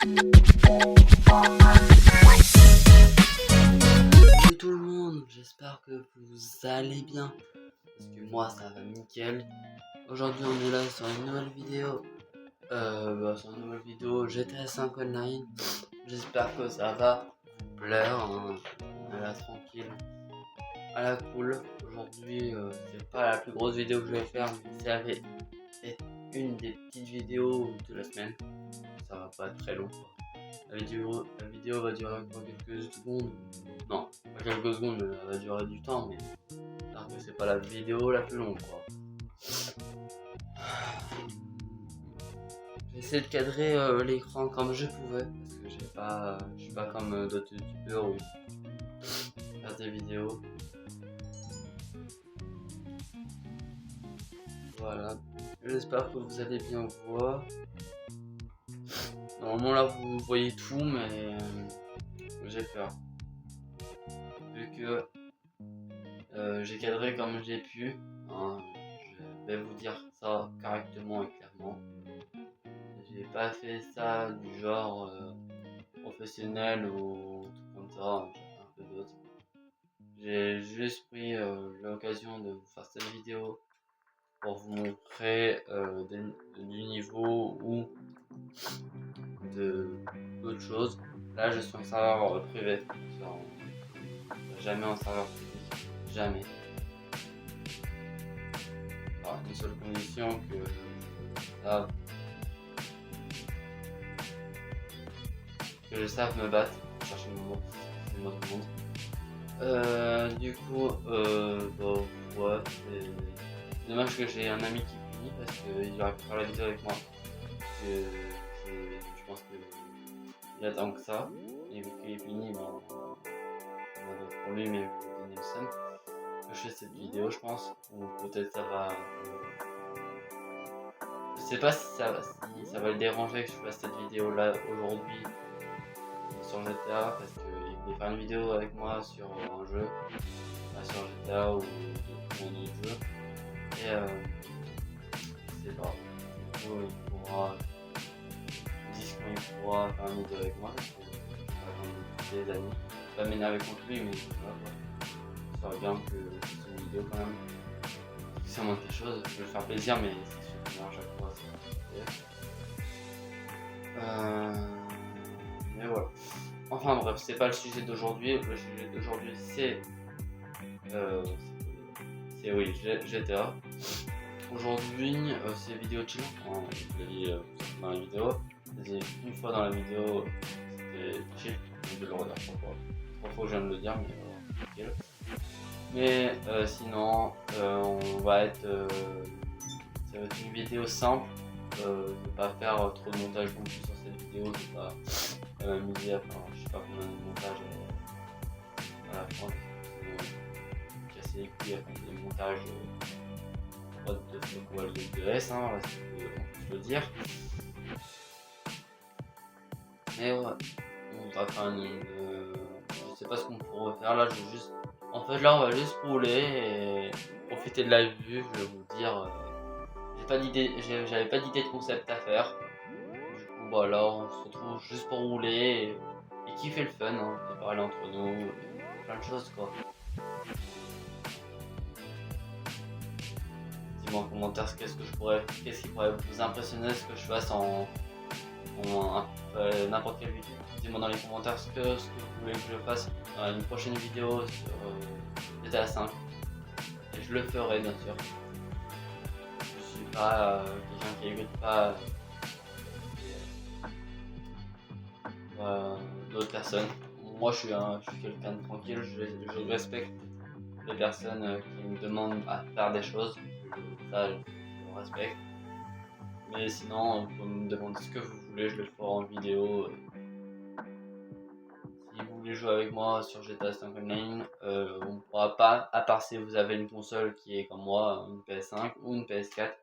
Salut tout le monde, j'espère que vous allez bien, parce que moi ça va nickel. Aujourd'hui on est là sur une nouvelle vidéo, GTA 5 Online. J'espère que ça va vous plaire, hein. On est là tranquille, à la cool. Aujourd'hui c'est pas la plus grosse vidéo que je vais faire, mais ça va être une des petites vidéos de la semaine. Ça va pas être très long, quoi. La vidéo va durer encore quelques secondes. Non, pas quelques secondes, mais elle va durer du temps, mais alors que c'est pas la vidéo la plus longue, quoi. J'ai essayé de cadrer l'écran comme je pouvais, parce que je suis pas comme d'autres youtubeurs où ils font des vidéos. Voilà. J'espère que vous allez bien voir. Normalement là vous voyez tout, mais j'ai peur. Vu que j'ai cadré comme j'ai pu, hein, je vais vous dire ça correctement et clairement. J'ai pas fait ça du genre professionnel ou tout comme ça, j'ai fait un peu d'autres. J'ai juste pris l'occasion de vous faire cette vidéo pour vous montrer du niveau ou d'autres choses. Là je suis en serveur privé, jamais en serveur public, jamais. Alors, une seule condition que je sache me battre, chercher mon mot, c'est notre monde. Du coup, ouais, c'est dommage que j'ai un ami qui punit parce qu'il aurait pu faire la vidéo avec moi. Je pense qu'il attend que ça. Et vu qu'il est puni, bon, pour lui, mais pour donner le seum, que je fais cette vidéo, je pense. Ou peut-être ça va. Je sais pas si ça va le déranger que je fasse cette vidéo là aujourd'hui sur GTA parce qu'il voulait faire une vidéo avec moi sur un jeu, sur GTA ou un autre jeu. Et je sais pas. Du coup, il pourra. Je dis quand il pourra faire une vidéo avec moi parce que je des amis. Pas m'énerver contre lui, mais voilà quoi. Ça serait bien que je fasse une vidéo quand même. C'est moins quelque chose, je vais le faire plaisir, mais c'est sûr que à chaque fois mais voilà. Enfin bref, c'est pas le sujet d'aujourd'hui. Le sujet d'aujourd'hui c'est oui, GTA. Aujourd'hui, c'est vidéo chill. Je l'ai dit dans la vidéo. C'est une fois dans la vidéo, c'était chill. Je vais le redire 3 fois que je viens de le dire, mais tranquille. Mais sinon, ça va être une vidéo simple. Je vais pas faire trop de montage non plus sur cette vidéo. Je vais pas m'amuser à faire, je sais pas combien de montage à la fin. Casser les couilles à faire des montages de Football de S, hein, on peut le dire. Mais ouais, on va faire je sais pas ce qu'on pourrait faire là, en fait là on va juste rouler et profiter de la vue, je vais vous dire. J'avais pas d'idée de concept à faire. Du coup voilà, on se retrouve juste pour rouler et kiffer le fun, hein, et parler entre nous, plein de choses quoi. Dis-moi en commentaire qu'est-ce qui pourrait vous impressionner ce que je fasse en n'importe quelle vidéo. Dis-moi dans les commentaires ce que vous voulez que je fasse dans une prochaine vidéo sur GTA 5. Et je le ferai bien sûr. Je suis pas quelqu'un qui écoute pas d'autres personnes. Moi je suis quelqu'un de tranquille, je respecte les personnes qui me demandent à faire des choses. Ça je le respecte. Mais sinon, vous pouvez me demander ce que vous voulez, je le ferai en vidéo. Si vous voulez jouer avec moi sur GTA 5 Online, on ne pourra pas, à part si vous avez une console qui est comme moi, une PS5 ou une PS4.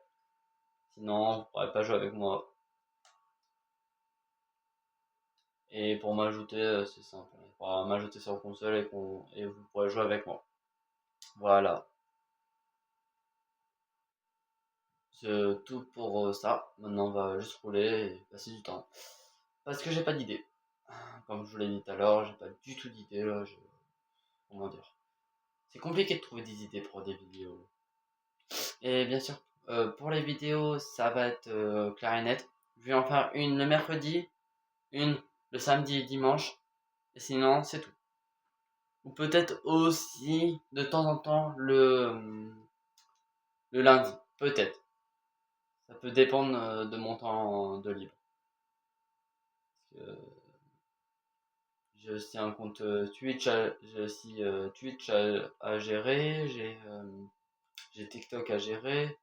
Sinon, vous ne pourrez pas jouer avec moi. Et pour m'ajouter, c'est simple. Il faudra m'ajouter sur console et vous pourrez jouer avec moi. Voilà. C'est tout pour ça. Maintenant, on va juste rouler et passer du temps. Parce que j'ai pas d'idée. Comme je vous l'ai dit tout à l'heure, j'ai pas du tout d'idée là. Comment dire? C'est compliqué de trouver des idées pour des vidéos. Et bien sûr, pour les vidéos, ça va être clair et net. Je vais en faire une le mercredi, une le samedi et dimanche. Et sinon, c'est tout. Ou peut-être aussi de temps en temps le lundi. Peut-être. Ça peut dépendre de mon temps de libre. Parce que j'ai aussi un compte Twitch, j'ai aussi Twitch à gérer, j'ai TikTok à gérer.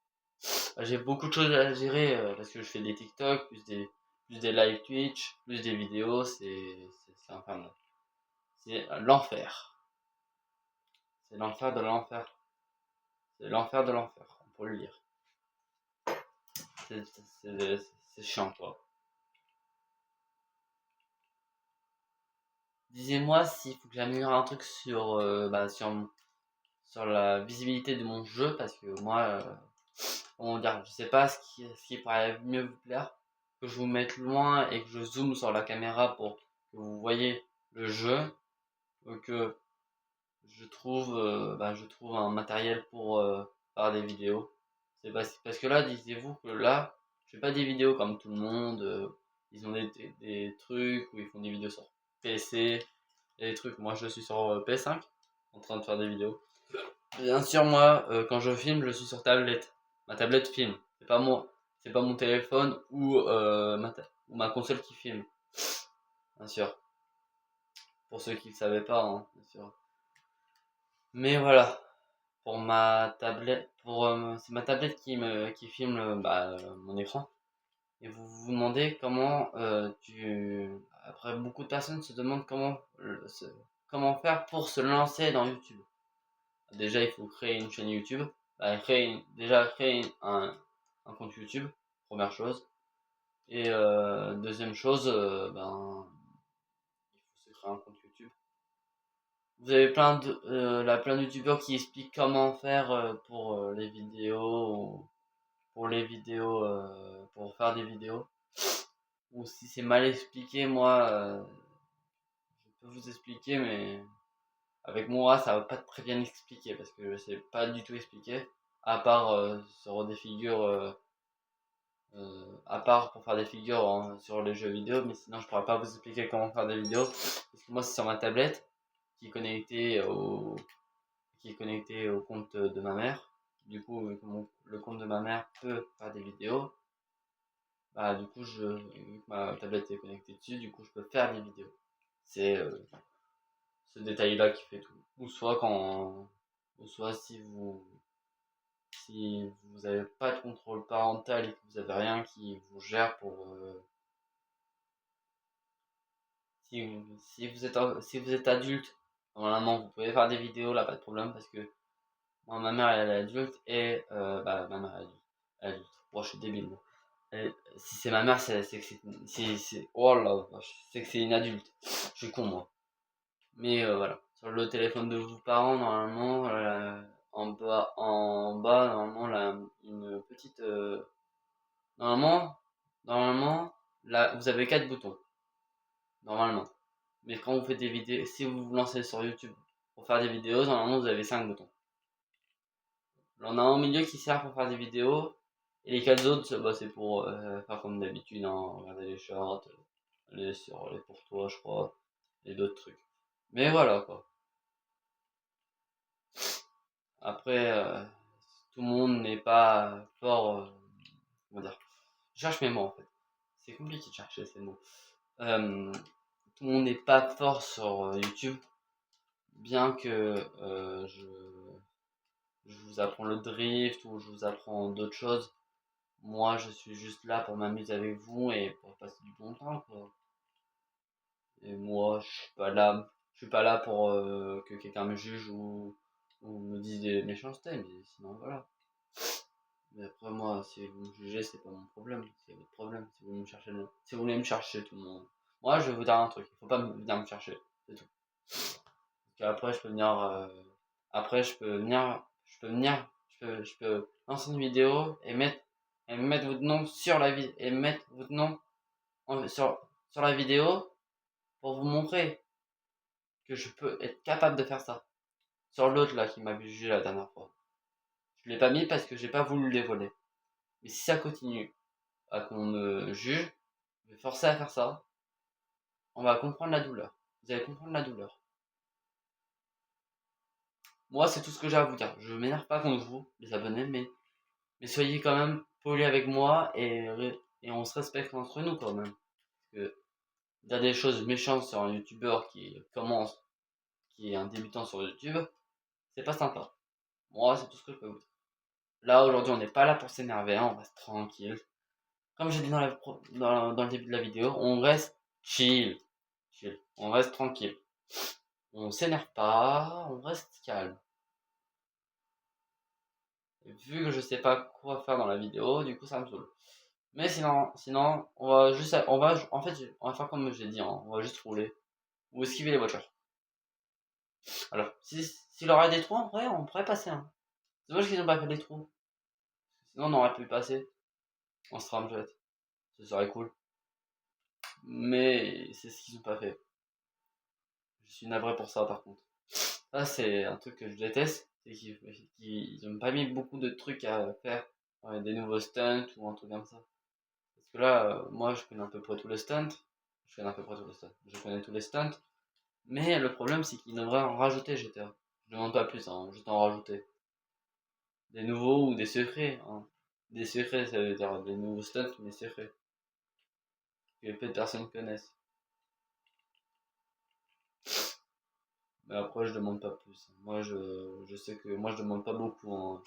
J'ai beaucoup de choses à gérer parce que je fais des TikTok, plus des live Twitch, plus des vidéos, c'est infernal. C'est l'enfer. C'est l'enfer de l'enfer. C'est l'enfer de l'enfer, on peut le dire. C'est chiant quoi. Disez-moi s'il faut que j'améliore un truc sur la visibilité de mon jeu parce que moi, comment dire, je sais pas ce qui pourrait mieux vous plaire. Que je vous mette loin et que je zoome sur la caméra pour que vous voyez le jeu. Ou que je trouve un matériel pour faire des vidéos. C'est parce que là, dites-vous que là, je fais pas des vidéos comme tout le monde. Ils ont des trucs où ils font des vidéos sur PC et des trucs. Moi, je suis sur PS5 en train de faire des vidéos. Bien sûr, moi, quand je filme, je suis sur tablette. Ma tablette filme. C'est pas mon téléphone ou ma console qui filme. Bien sûr. Pour ceux qui ne savaient pas, hein, bien sûr. Mais voilà. Pour ma tablette, c'est ma tablette qui filme mon écran. Et vous vous demandez après beaucoup de personnes se demandent comment faire pour se lancer dans YouTube. Déjà, il faut créer une chaîne YouTube. Créer un compte YouTube, première chose. Et deuxième chose, il faut se créer un compte YouTube. Vous avez plein de youtubeurs qui expliquent comment faire pour les vidéos, pour faire des vidéos. Ou si c'est mal expliqué, moi, je peux vous expliquer, mais avec moi, ça va pas très bien expliquer parce que je sais pas du tout expliquer, à part sur des figures, à part pour faire des figures sur les jeux vidéo, mais sinon je pourrais pas vous expliquer comment faire des vidéos parce que moi c'est sur ma tablette qui est connectée au compte de ma mère. Du coup, vu que le compte de ma mère peut faire des vidéos, du coup, vu que ma tablette est connectée dessus, du coup, je peux faire des vidéos. C'est ce détail-là qui fait tout. Ou soit si vous avez pas de contrôle parental et que vous avez rien qui vous gère si vous êtes adulte, normalement, vous pouvez faire des vidéos, là, pas de problème, parce que moi, ma mère, elle est adulte et, ma mère est adulte. Bon, je suis débile, moi. Si c'est ma mère, c'est que oh la vache, c'est que c'est une adulte. Je suis con, moi. Mais voilà. Sur le téléphone de vos parents, normalement, en bas, normalement, là, une petite. Normalement, normalement, là, vous avez 4 boutons. Normalement. Mais quand vous faites des vidéos, si vous vous lancez sur YouTube pour faire des vidéos, normalement, vous avez 5 boutons. Là, on a un au milieu qui sert pour faire des vidéos. Et les 4 autres, c'est pour faire comme d'habitude, hein, regarder les shorts, sur les pour toi, je crois, et d'autres trucs. Mais voilà, quoi. Après, tout le monde n'est pas fort. Comment dire? Je cherche mes mots en fait. C'est compliqué de chercher ces mots. Tout le monde n'est pas fort sur YouTube, bien que je vous apprends le drift ou je vous apprends d'autres choses. Moi, je suis juste là pour m'amuser avec vous et pour passer du bon temps, quoi. Et moi, je suis pas là pour que quelqu'un me juge ou me dise des méchancetés, mais sinon voilà. Mais après moi, si vous me jugez, c'est pas mon problème, c'est votre problème. Si vous voulez me chercher tout le monde. Moi, je vais vous dire un truc, il faut pas venir me chercher, c'est tout. Parce qu'après, je peux lancer une vidéo et mettre votre nom sur la vidéo et mettre votre nom sur la vidéo pour vous montrer que je peux être capable de faire ça. Sur l'autre là qui m'a jugé la dernière fois. Je l'ai pas mis parce que j'ai pas voulu les voler. Mais si ça continue à qu'on me juge, je vais forcer à faire ça. On va comprendre la douleur. Vous allez comprendre la douleur. Moi, c'est tout ce que j'ai à vous dire. Je m'énerve pas contre vous, les abonnés, mais soyez quand même polis avec moi et on se respecte entre nous quand même. Parce que dire des choses méchantes sur un youtubeur qui commence, qui est un débutant sur YouTube, c'est pas sympa. Moi, c'est tout ce que je peux vous dire. Là, aujourd'hui, on n'est pas là pour s'énerver, hein, on reste tranquille. Comme j'ai dit dans le début de la vidéo, on reste chill. On reste tranquille. On s'énerve pas, on reste calme. Vu que je sais pas quoi faire dans la vidéo, du coup ça me saoule. Mais sinon, on va faire comme j'ai dit, hein, on va juste rouler ou esquiver les voitures. Alors, s'il y aurait des trous, en vrai, on pourrait passer. Hein. C'est dommage qu'ils n'ont pas fait des trous. Sinon, on aurait pu passer en Stramjet. Ce serait cool. Mais c'est ce qu'ils n'ont pas fait. Je suis navré pour ça, par contre. Ça, c'est un truc que je déteste. C'est qu'ils n'ont pas mis beaucoup de trucs à faire. Des nouveaux stunts ou un truc comme ça. Parce que là, moi, je connais à peu près tous les stunts. Je connais à peu près tous les stunts. Je connais tous les stunts. Mais le problème, c'est qu'ils devraient en rajouter GTA. Je demande pas plus, hein, juste en rajouter. Des nouveaux ou des secrets. Hein. Des secrets, ça veut dire des nouveaux stunts, mais secrets. Que peu de personnes connaissent. Mais après, je demande pas plus. Moi, je sais que moi, je demande pas beaucoup. Hein.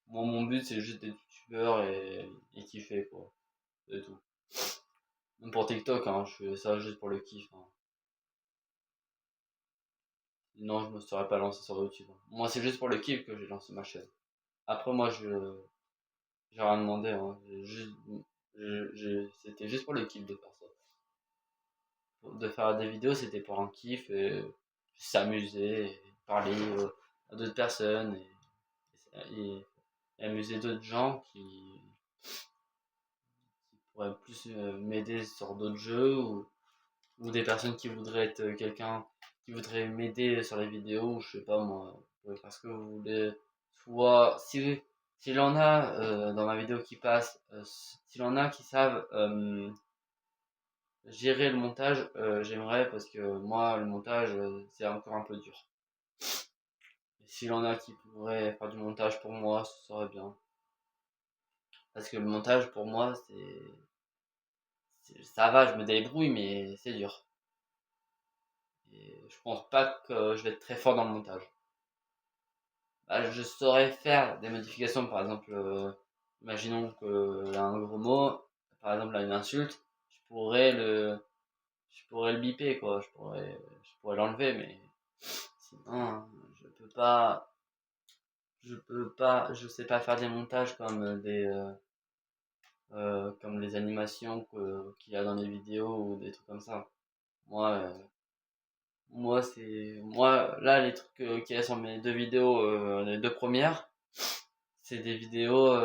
Moi, mon but, c'est juste d'être youtubeur et kiffer, quoi. C'est tout. Même pour TikTok, hein, je fais ça juste pour le kiff. Hein. Sinon, je me serais pas lancé sur YouTube. Hein. Moi, c'est juste pour le kiff que j'ai lancé ma chaîne. Après, moi, j'ai rien demandé. Hein. C'était juste pour le kiff de faire ça. De faire des vidéos, c'était pour un kiff et s'amuser, et parler à d'autres personnes et amuser d'autres gens qui pourraient plus m'aider sur d'autres jeux ou des personnes qui voudraient être quelqu'un qui voudrait m'aider sur les vidéos, ou je sais pas moi, parce que vous voulez, soit s'il y en a dans ma vidéo qui passe, s'il y en a qui savent gérer le montage, j'aimerais parce que moi le montage c'est encore un peu dur. Et s'il y en a qui pourraient faire du montage pour moi, ce serait bien. Parce que le montage pour moi ça va, je me débrouille mais c'est dur. Et je pense pas que je vais être très fort dans le montage. Bah, je saurais faire des modifications, par exemple, imaginons qu'il y a un gros mot, par exemple là, une insulte, je pourrais le biper quoi, je pourrais l'enlever, mais sinon je sais pas faire des montages comme comme les animations qu'il y a dans les vidéos ou des trucs comme ça. Moi, moi là les trucs qu'il y a sur mes deux vidéos, les deux premières, c'est des vidéos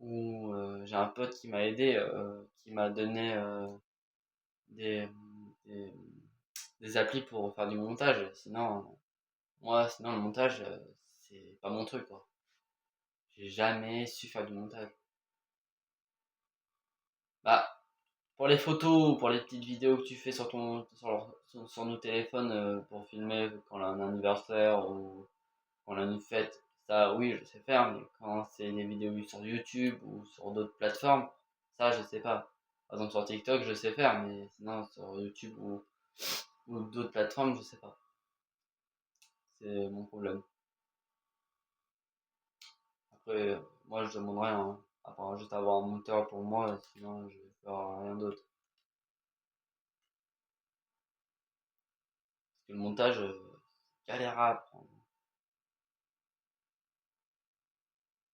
où j'ai un pote qui m'a aidé, qui m'a donné des, des, des applis pour faire du montage. Sinon le montage, c'est pas mon truc quoi. J'ai jamais su faire du montage. Bah, pour les photos ou pour les petites vidéos que tu fais sur nos téléphones pour filmer quand on a un anniversaire ou quand on a une fête, ça oui je sais faire, mais quand c'est des vidéos sur YouTube ou sur d'autres plateformes, ça je sais pas. Par exemple sur TikTok je sais faire, mais sinon sur YouTube ou d'autres plateformes je sais pas. C'est mon problème. Après, moi je demande rien, hein, à part juste avoir un monteur pour moi, sinon je vais faire rien d'autre. Parce que le montage, galère à apprendre.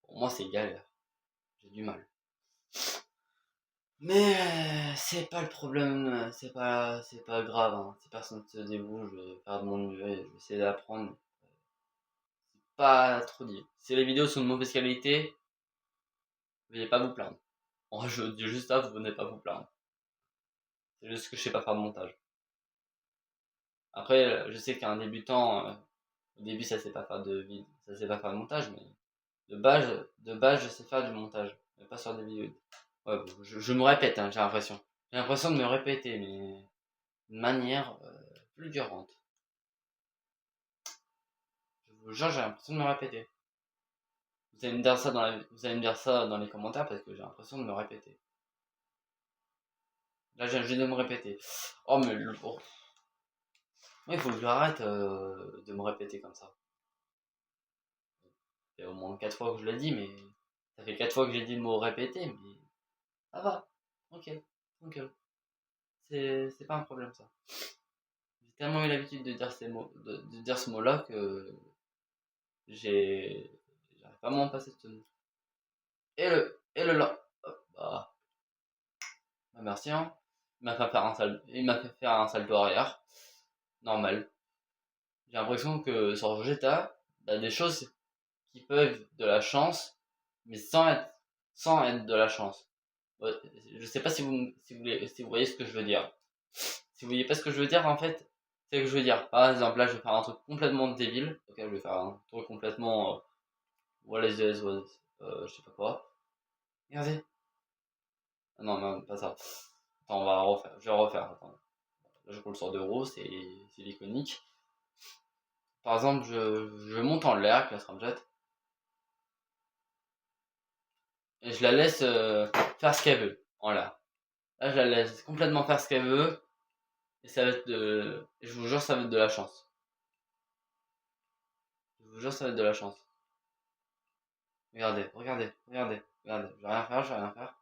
Pour moi c'est galère, j'ai du mal. Mais c'est pas le problème, c'est pas grave, hein. Si personne ne se débrouille, je vais faire de mon mieux et je vais essayer d'apprendre. Pas trop dire. Si les vidéos sont de mauvaise qualité, veuillez pas vous plaindre. Je dis juste ça, vous venez pas vous plaindre. C'est juste que je sais pas faire de montage. Après, je sais qu'un débutant, au début, ça sait pas faire ça sait pas faire de montage, mais de base, je sais faire du montage, mais pas sur des vidéos. Ouais, bon, je me répète, hein, j'ai l'impression. J'ai l'impression de me répéter, mais de manière fulgurante. Je vous jure, j'ai l'impression de me répéter. Vous allez me dire ça vous allez me dire ça dans les commentaires parce que j'ai l'impression de me répéter. Là, j'ai de me répéter. Oh, mais oh. Il faut que j'arrête de me répéter comme ça. Ça fait au moins 4 fois que je l'ai dit, mais ça fait 4 fois que j'ai dit le mot répéter, mais ça va. Ok, donc c'est pas un problème ça. J'ai tellement eu l'habitude de dire ces mots, de dire ce mot-là que j'arrive pas à m'en passer de ce mot. Et le là. Bah, bah, merci hein. Il m'a fait faire un salto arrière. Normal. J'ai l'impression que sur GTA, il y a des choses qui peuvent être de la chance, mais sans être de la chance. Ouais, je sais pas si vous voyez ce que je veux dire. Si vous voyez pas ce que je veux dire, en fait, c'est que je veux dire. Par exemple, là, je vais faire un truc complètement débile. Ok, je vais faire un truc complètement. What is this, je sais pas quoi. Regardez. Ah non, même pas ça. Attends, on va refaire. Je vais refaire. Attends. Là, je roule sur deux roues, c'est l'iconique. Par exemple, je monte en l'air avec la scramjet. Et je la laisse faire ce qu'elle veut en l'air. Là, je la laisse complètement faire ce qu'elle veut. Et ça va être je vous jure, ça va être de la chance. Je vous jure, ça va être de la chance. Regardez, regardez, regardez, regardez. Je vais rien faire, je vais rien faire.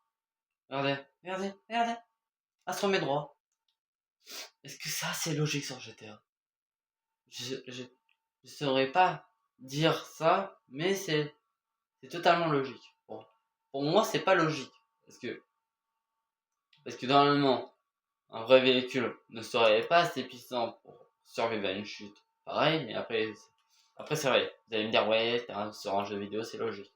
Regardez, regardez, regardez. Ah, se remet droit. Est-ce que ça, c'est logique sur GTA? Je saurais pas dire ça, mais c'est totalement logique. Bon. Pour moi, c'est pas logique. Parce que normalement, un vrai véhicule ne serait pas assez puissant pour survivre à une chute. Pareil, mais après c'est vrai. Vous allez me dire, ouais, sur un jeu vidéo, c'est logique.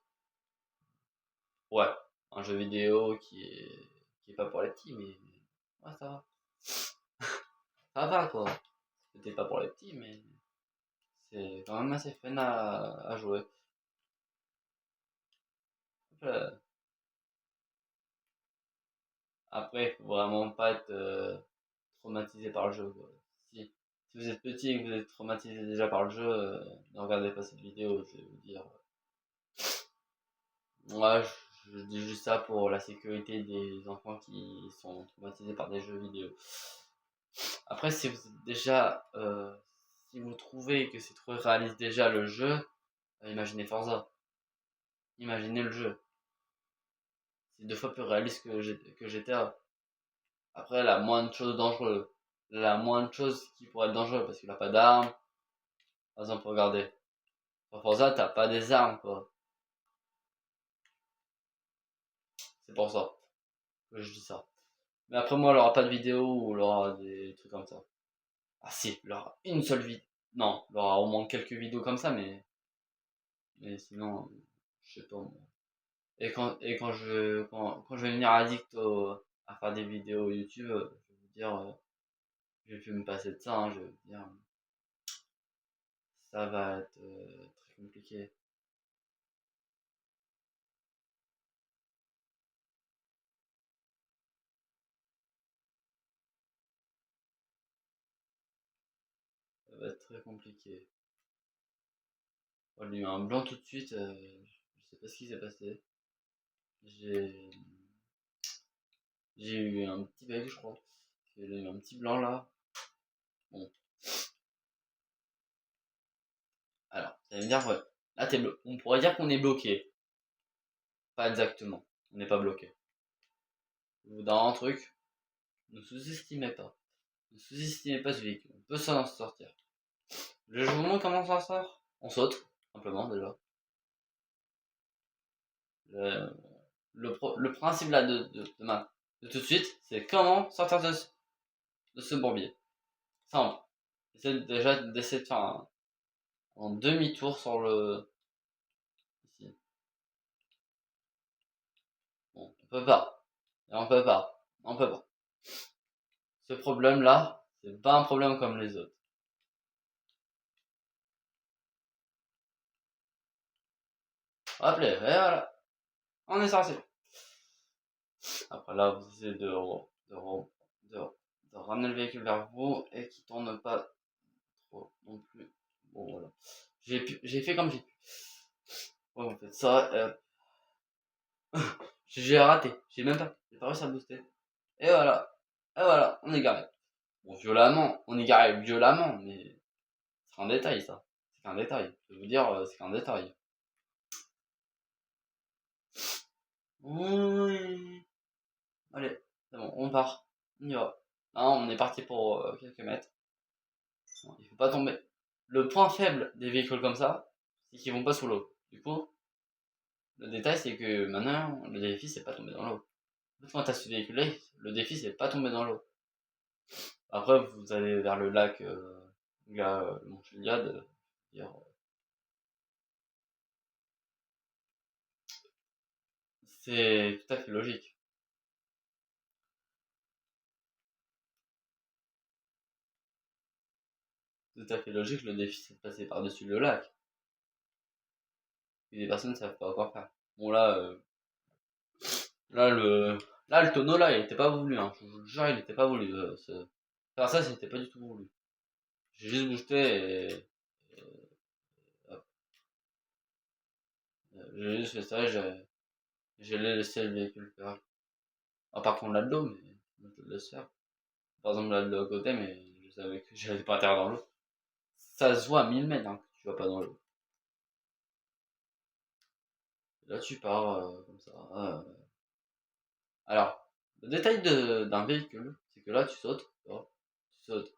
Ouais, un jeu vidéo qui est pas pour les petits, mais ouais, ça va. Ça va, quoi. C'était pas pour les petits, mais c'est quand même assez fun à jouer. Euh, Après, faut vraiment pas être traumatisé par le jeu, quoi. Si vous êtes petit et que vous êtes traumatisé déjà par le jeu, ne regardez pas cette vidéo, je vais vous dire. Moi, je dis juste ça pour la sécurité des enfants qui sont traumatisés par des jeux vidéo. Après, si vous êtes déjà, si vous trouvez que c'est trop réaliste déjà le jeu, imaginez Forza. Imaginez le jeu. C'est 2 fois plus réaliste que GTA. Après, la moindre chose dangereuse. La moindre chose qui pourrait être dangereuse parce qu'il a pas d'armes. Par exemple, regardez. Sur Forza, t'as pas des armes, quoi. C'est pour ça que je dis ça. Mais après, moi, il aura pas de vidéo ou il aura des trucs comme ça. Ah si, il aura une seule vidéo. Non, il aura au moins quelques vidéos comme ça, mais sinon, je sais pas moi. Et quand je vais devenir addict à faire des vidéos YouTube, je vais vous dire, je vais plus me passer de ça, hein, je vais vous dire, ça va être très compliqué. Ça va être très compliqué. On lui met un blanc tout de suite, je sais pas ce qui s'est passé. J'ai j'ai eu un petit bug, je crois. J'ai eu un petit blanc là. Bon, alors, ça va me dire, ouais. Là, on pourrait dire qu'on est bloqué. Pas exactement. On n'est pas bloqué. Dans un truc, ne sous-estimez pas. Ne sous-estimez pas ce véhicule. On peut s'en sortir. Je vous montre comment ça sort. On saute, simplement déjà. Le, le principe là de tout de suite, c'est comment sortir de ce bourbier. Simple. D'essayer de faire un demi-tour sur le. Ici. Bon, on peut pas. Et on peut pas. On peut pas. ce problème-là, c'est pas un problème comme les autres. Rappelez, et voilà, on est sorti. Après là, vous essayez de ramener le véhicule vers vous et qu'il tourne pas trop non plus. Bon voilà. J'ai fait comme j'ai pu. Ouais, on fait ça. J'ai raté. J'ai pas réussi à booster. Et voilà. Et voilà, on est garé. Bon, violemment. On est garé violemment, mais c'est un détail ça. C'est qu'un détail. Je vais vous dire, c'est qu'un détail. Oui. Allez, c'est bon, on part. On y va. Non, on est parti pour quelques mètres. Bon, il faut pas tomber. Le point faible des véhicules comme ça, c'est qu'ils vont pas sous l'eau. Du coup, le détail c'est que maintenant, le défi c'est pas tomber dans l'eau. En fait, quand t'as ce véhicule-là, le défi c'est pas tomber dans l'eau. Après, vous allez vers le lac le Mont Chiliade, c'est tout à fait logique. Tout à fait logique, le défi c'est de passer par-dessus le lac. Et des personnes ne savent pas quoi faire. Bon là le tonneau là, il était pas voulu, hein. Je vous le jure, il était pas voulu. Faire ça, c'était pas du tout voulu. J'ai juste boosté et hop. J'ai juste fait ça, j'ai laissé le véhicule faire. Ah, par contre là de l'eau, mais je le laisse faire. Par exemple là de l'autre côté, mais je savais que j'allais pas atterrir dans l'eau. Ça se voit à 1000 mètres hein, que tu vas pas dans l'eau. Là tu pars comme ça. Alors, le détail d'un véhicule, c'est que là tu sautes, tu vois, tu sautes.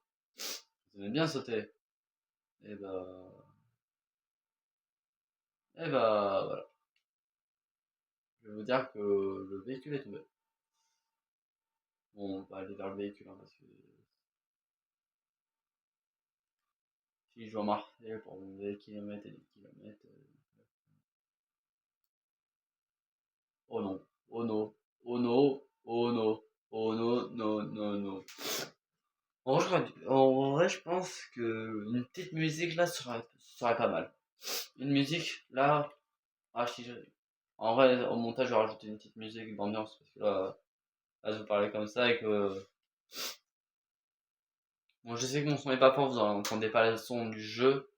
Vous aimez bien sauter. Et voilà. Je vais vous dire que le véhicule est tombé. Bon, on va aller vers le véhicule hein, parce que si je dois marcher pour des kilomètres et des kilomètres. Oh non, oh non, oh non, oh non, oh non, non, non, non. En vrai, je pense que une petite musique là serait pas mal. Une musique là, ah si en vrai, au montage, je vais rajouter une petite musique d'ambiance parce que là, je vous parlais comme ça et que bon, je sais que mon son est pas fort, vous n'entendez pas le son du jeu,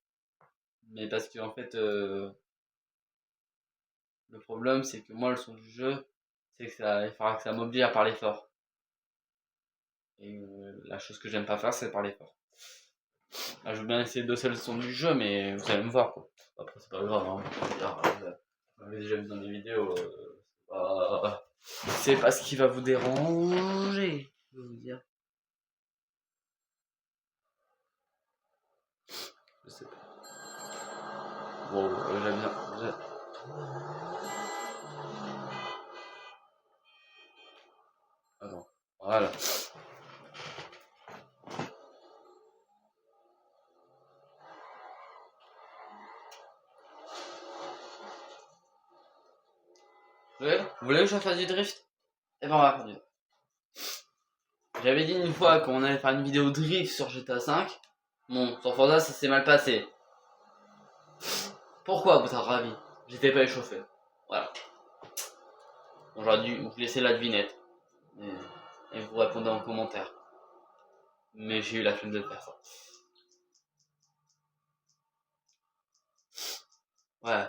mais parce que en fait, le problème c'est que moi, le son du jeu, c'est que il faudra que ça m'oblige à parler fort. Et la chose que j'aime pas faire, c'est parler fort. Là, je veux bien essayer de doser le son du jeu, mais vous allez me voir quoi. Après, c'est pas grave, hein. Vous l'avez déjà vu dans les vidéos, c'est pas ce qui va vous déranger, je veux vous dire. Je sais pas. Bon, j'aime bien. Attends, voilà. Vous voulez que je fasse du drift? Eh ben, on va faire du drift. J'avais dit une fois qu'on allait faire une vidéo drift sur GTA V. Bon, sur Forza, ça s'est mal passé. Pourquoi, votre avis? J'étais pas échauffé. Voilà. Bon, j'aurais dû vous laisser la devinette. Et vous répondez en commentaire. Mais j'ai eu la flemme de faire ça. Ouais.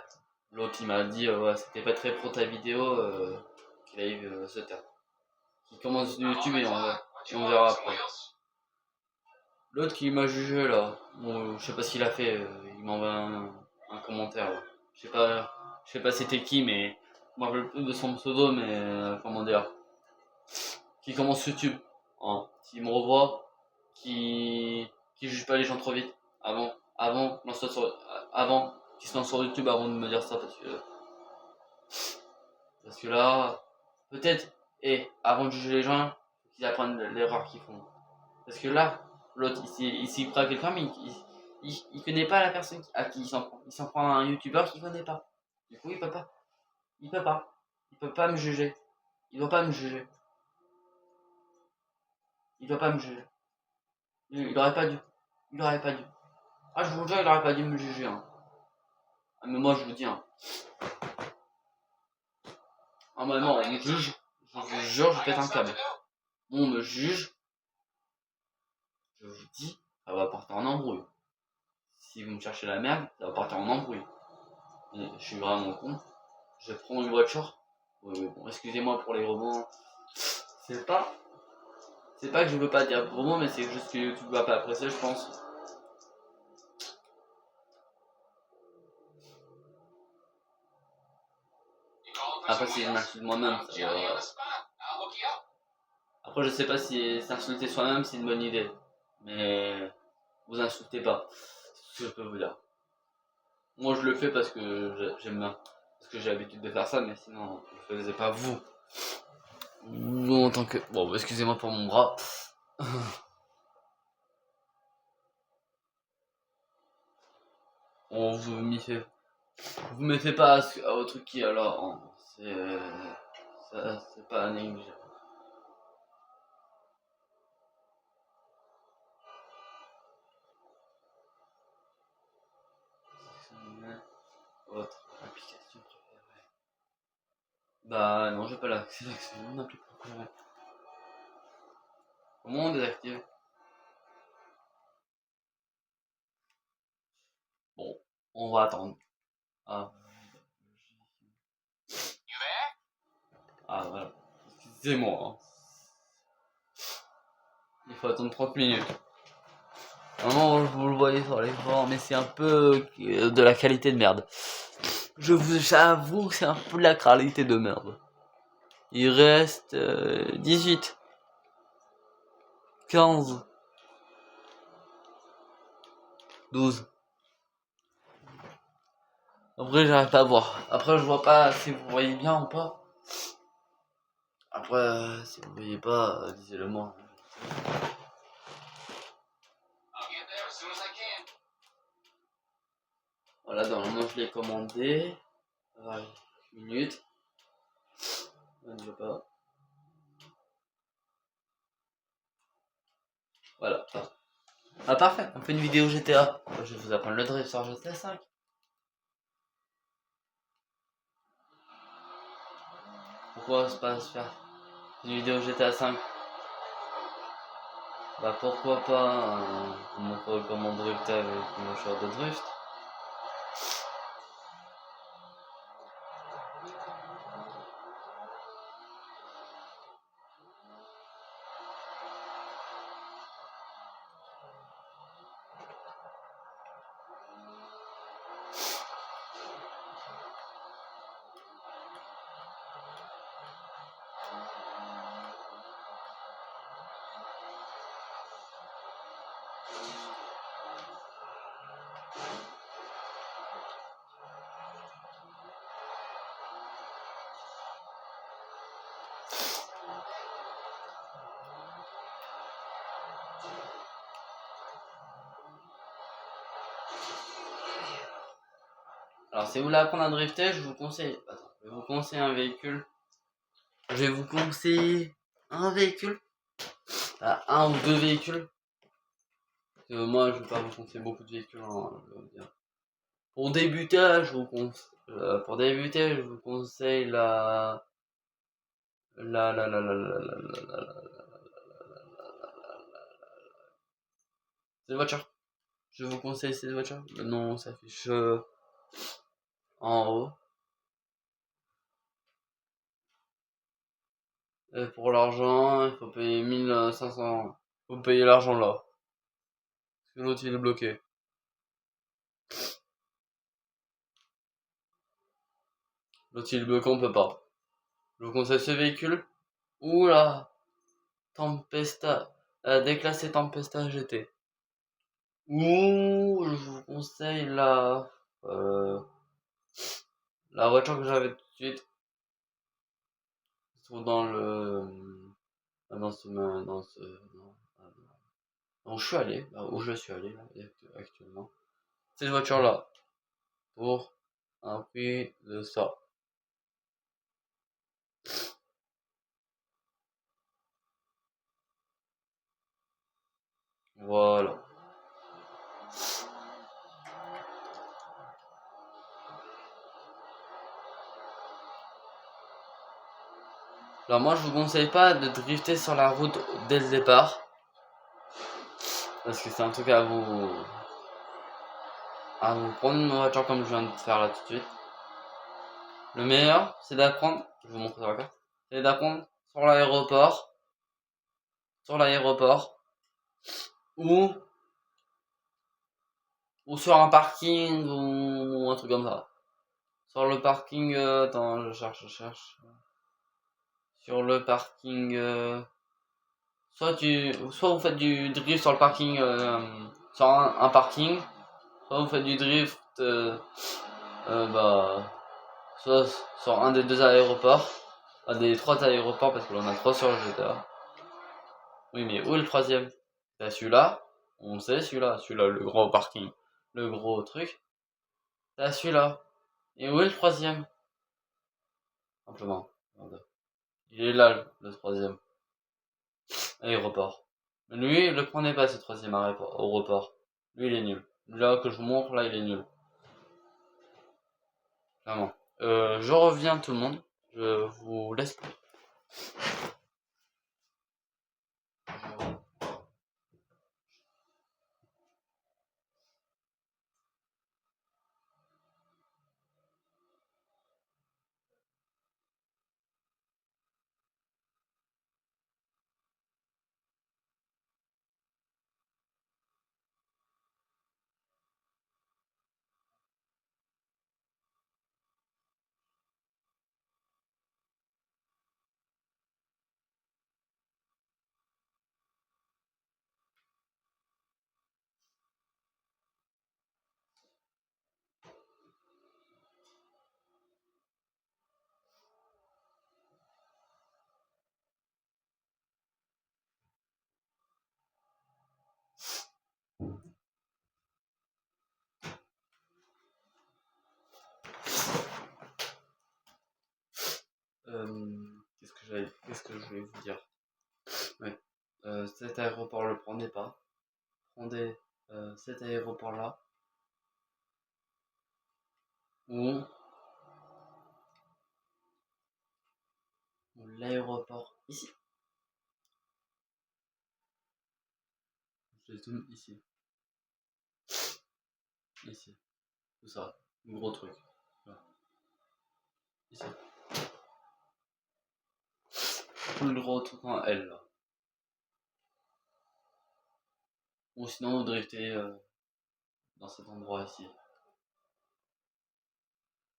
L'autre, il m'a dit, ouais, c'était pas très pro ta vidéo, qu'il a eu ce terme. Qui commence sur YouTube et on verra après. L'autre qui m'a jugé là, bon, je sais pas ce qu'il a fait, il m'envoie un commentaire. Là. Je sais pas c'était qui, mais je me rappelle plus de son pseudo, mais comment dire, qui commence YouTube. Hein. S'il me revoit, qui juge pas les gens trop vite. Avant, avant, qu'il se lance sur YouTube avant de me dire ça, parce que là, peut-être, et avant de juger les gens, qu'ils apprennent l'erreur qu'ils font. Parce que là, l'autre, il s'y prend à quelqu'un, mais il connaît pas la personne à qui il s'en prend. Il s'en prend à un youtubeur qu'il connaît pas. Du coup, il peut pas. Il peut pas. Il peut pas me juger. Il doit pas me juger. Il doit pas me juger. Il aurait pas dû. Il aurait pas dû. Ah, je vous jure, il aurait pas dû me juger. Hein. Ah, mais moi, je vous dis. Hein. Ah, mais non, on me juge. Je vous jure, je pète un câble. On me juge. Je vous dis, ça va partir en embrouille. Si vous me cherchez la merde, ça va partir en embrouille. Et je suis vraiment con. Je prends une voiture. Bon, excusez-moi pour les romans. C'est pas que je veux pas dire gros mots, mais c'est juste que YouTube va pas apprécier, je pense. Après, si je m'insulte moi-même, ça va. Après, je sais pas si s'insulter soi-même c'est une bonne idée. Mais vous insultez pas. C'est ce que je peux vous dire. Moi, je le fais parce que j'aime bien. Parce que j'ai l'habitude de faire ça, mais sinon, je le faisais pas vous. Vous en tant que. Bon, excusez-moi pour mon bras. On vous m'y fait. Vous me faites pas au truc qui alors. Hein. C'est pas négligeable. Votre application préférée. Bah non, j'ai pas l'accès à mon application préférée. Comment on désactive? Bon, on va attendre. Ah, voilà. Excusez-moi. Hein. Il faut attendre 30 minutes. Vraiment, vous le voyez sur l'écran, mais c'est un peu de la qualité de merde. J'avoue que c'est un peu de la qualité de merde. Il reste 18, 15, 12. Après, j'arrive pas à voir. Après, je vois pas si vous voyez bien ou pas. Après, si vous voyez pas, disez-le moi. Voilà, normalement, je l'ai commandé. Voilà, 1 minute. Je ne veux pas. Voilà. Ah, parfait. On fait une vidéo GTA. Je vais vous apprendre le drift sur GTA 5. Pourquoi pas se faire une vidéo GTA 5? Bah pourquoi pas vous montrer comment drifter avec mon short de drift. Alors si vous voulez apprendre à drifter, je vous conseille. Attends, je vais vous conseiller un véhicule. Je vais vous conseiller un véhicule. Un ou deux véhicules. Moi je vais pas vous conseiller beaucoup de véhicules, hein, je veux dire. Pour débuter, je vous conseille cette voiture. Je vous conseille cette voiture. Le nom s'affiche en haut. Et pour l'argent, il faut payer 1500. Faut payer l'argent là. Parce que l'autre il est bloqué. L'autre il est bloqué, on peut pas. Je vous conseille ce véhicule. Ou la Tempesta. Déclassée Tempesta GT. Ou je vous conseille la voiture que j'avais tout de suite. Se trouve dans le. Dans ce. Où je suis allé. Là où je suis allé là, actuellement. Cette voiture là. Pour un prix de ça. Voilà. Alors moi je vous conseille pas de drifter sur la route dès le départ. Parce que c'est un truc à vous prendre une voiture comme je viens de faire là tout de suite. Le meilleur c'est d'apprendre, je vais vous montrer sur la carte, c'est d'apprendre sur l'aéroport. Ou sur un parking ou un truc comme ça. Sur le parking, attends, je cherche. Sur le parking, soit vous faites du drift sur le parking, sur un parking, soit vous faites du drift, soit sur un des deux aéroports, des trois aéroports parce que l'on a trois sur le GTA. Oui, mais où est le troisième? T'as celui-là, on sait celui-là, le gros parking, le gros truc. T'as celui-là. Et où est le troisième? Simplement. Il est là, le troisième aéroport. Lui, le prenez pas ce troisième aéroport. Lui, il est nul. Là que je vous montre, là, il est nul. Clairement. Je reviens tout le monde. Je vous laisse. Qu'est-ce que je vais vous dire? Ouais. Cet aéroport, le prenez pas. Prenez cet aéroport-là. Ou l'aéroport ici. Je zoome ici. Ici. Tout ça. Gros truc. Là. Ici. Tout le gros truc en L là. Ou sinon vous driftez dans cet endroit ici.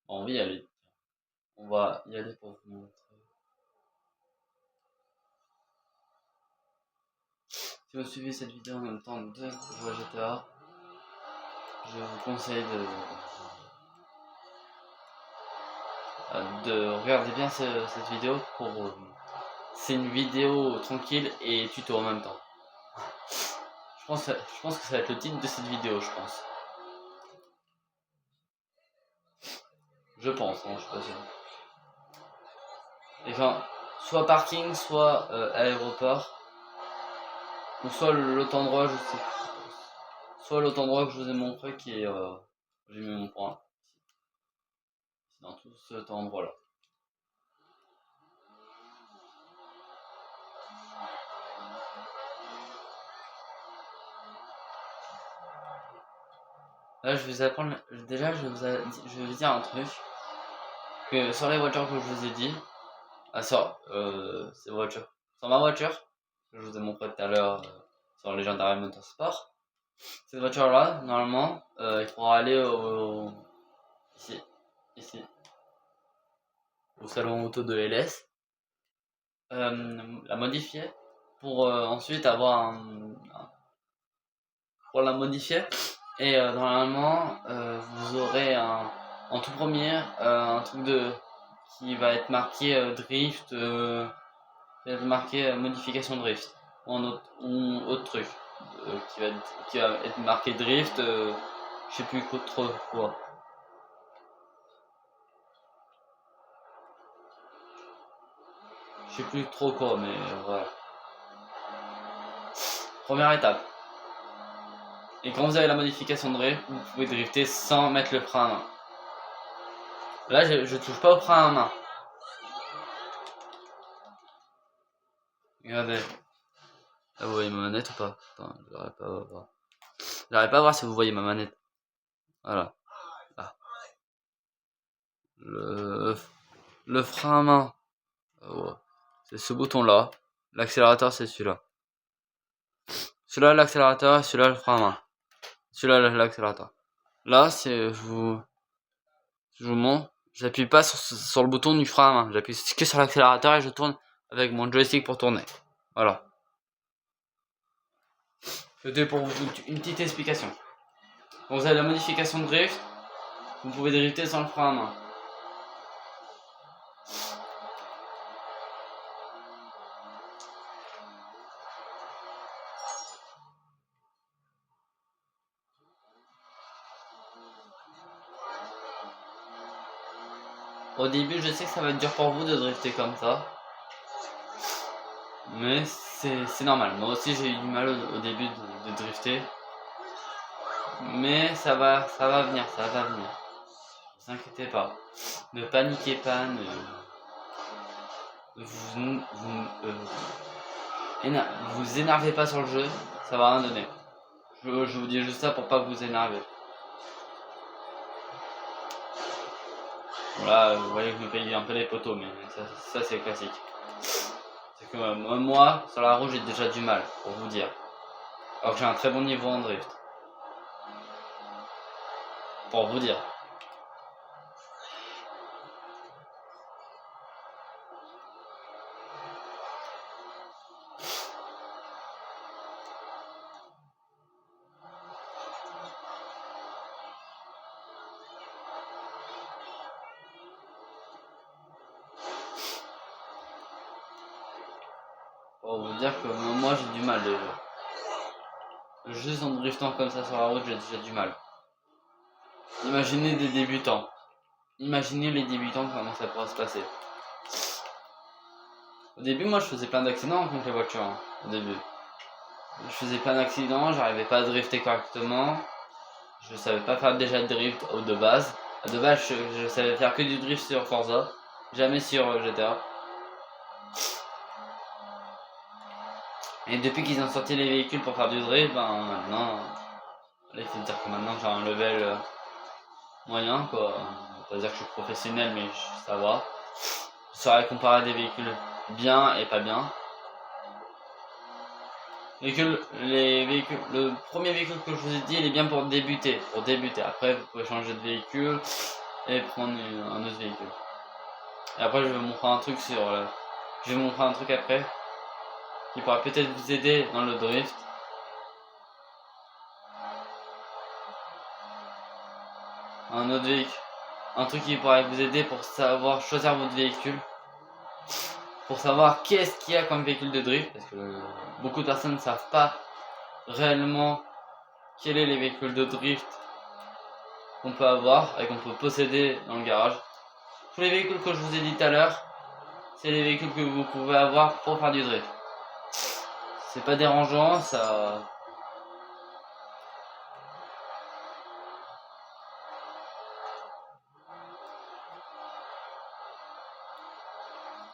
Bon, on va y aller. On va y aller pour vous montrer. Si vous suivez cette vidéo en même temps de jouer à GTA, je vous conseille de regarder bien cette vidéo pour. C'est une vidéo tranquille et tuto en même temps. Je pense que ça va être le titre de cette vidéo, je pense. Je pense, hein, je suis pas sûr. Et enfin, soit parking, soit aéroport, ou soit l'autre endroit, je sais. Soit l'autre endroit que je vous ai montré qui est. J'ai mis mon point. C'est dans tout cet endroit-là. Là, je vais vous apprendre. Déjà, je vais vous dire un truc. Que sur les voitures que je vous ai dit. Sur ces voitures. Sur ma voiture, que je vous ai montré tout à l'heure sur Legendary Motorsport. Cette voiture-là, normalement, il faudra aller ici, au salon auto de LS. La modifier pour ensuite avoir pour la modifier et normalement vous aurez en tout premier un truc qui va être marqué drift, qui va être marqué modification drift ou autre truc qui va être marqué drift, je sais plus trop quoi. Je sais plus trop quoi, mais voilà. Première étape. Et quand vous avez la modification de drift, vous pouvez drifter sans mettre le frein à main. Là, je touche pas au frein à main. Regardez. Là, vous voyez ma manette ou pas? Attends, j'arrive pas à voir. J'arrive pas à voir si vous voyez ma manette. Voilà. Là. Le frein à main. Oh. C'est ce bouton là. L'accélérateur c'est celui-là. Celui-là l'accélérateur et celui-là le frein à main. Celui-là l'accélérateur. Là c'est je vous montre. J'appuie pas sur le bouton du frein à main. J'appuie que sur l'accélérateur et je tourne avec mon joystick pour tourner. Voilà. C'était pour vous une petite explication. Quand vous avez la modification de drift, vous pouvez drifter sans le frein à main. Au début, je sais que ça va être dur pour vous de drifter comme ça. Mais c'est normal. Moi aussi, j'ai eu du mal au début de drifter. Mais ça va venir, ça va venir. Ne vous inquiétez pas. Ne paniquez pas, vous énervez pas sur le jeu, ça va rien donner. Je vous dis juste ça pour pas que vous énervez. Voilà, vous voyez que je me paye un peu les poteaux, mais ça c'est classique. C'est que moi, sur la route, j'ai déjà du mal, pour vous dire. Alors que j'ai un très bon niveau en drift. Pour vous dire. Pour vous dire que moi j'ai du mal déjà. Juste en driftant comme ça sur la route, j'ai déjà du mal. Imaginez des débutants. Imaginez les débutants, comment ça pourrait se passer. Au début, moi je faisais plein d'accidents contre les voitures. Hein, au début. Je faisais plein d'accidents, j'arrivais pas à drifter correctement. Je savais pas faire déjà de drift de base. De base, je savais faire que du drift sur Forza, jamais sur GTA. Et depuis qu'ils ont sorti les véhicules pour faire du drift, ben maintenant, il faut dire que maintenant j'ai un level moyen quoi. On va pas dire que je suis professionnel, mais ça va. Je saurais comparer des véhicules bien et pas bien. Le premier véhicule que je vous ai dit, il est bien pour débuter. Après, vous pouvez changer de véhicule et prendre un autre véhicule. Et après, je vais vous montrer un truc je vais vous montrer un truc après qui pourra peut-être vous aider dans le drift. Un autre véhicule. Un truc qui pourrait vous aider pour savoir choisir votre véhicule. Pour savoir qu'est-ce qu'il y a comme véhicule de drift. Parce que beaucoup de personnes ne savent pas réellement quels sont les véhicules de drift qu'on peut avoir et qu'on peut posséder dans le garage. Tous les véhicules que je vous ai dit tout à l'heure, c'est les véhicules que vous pouvez avoir pour faire du drift. C'est pas dérangeant, ça.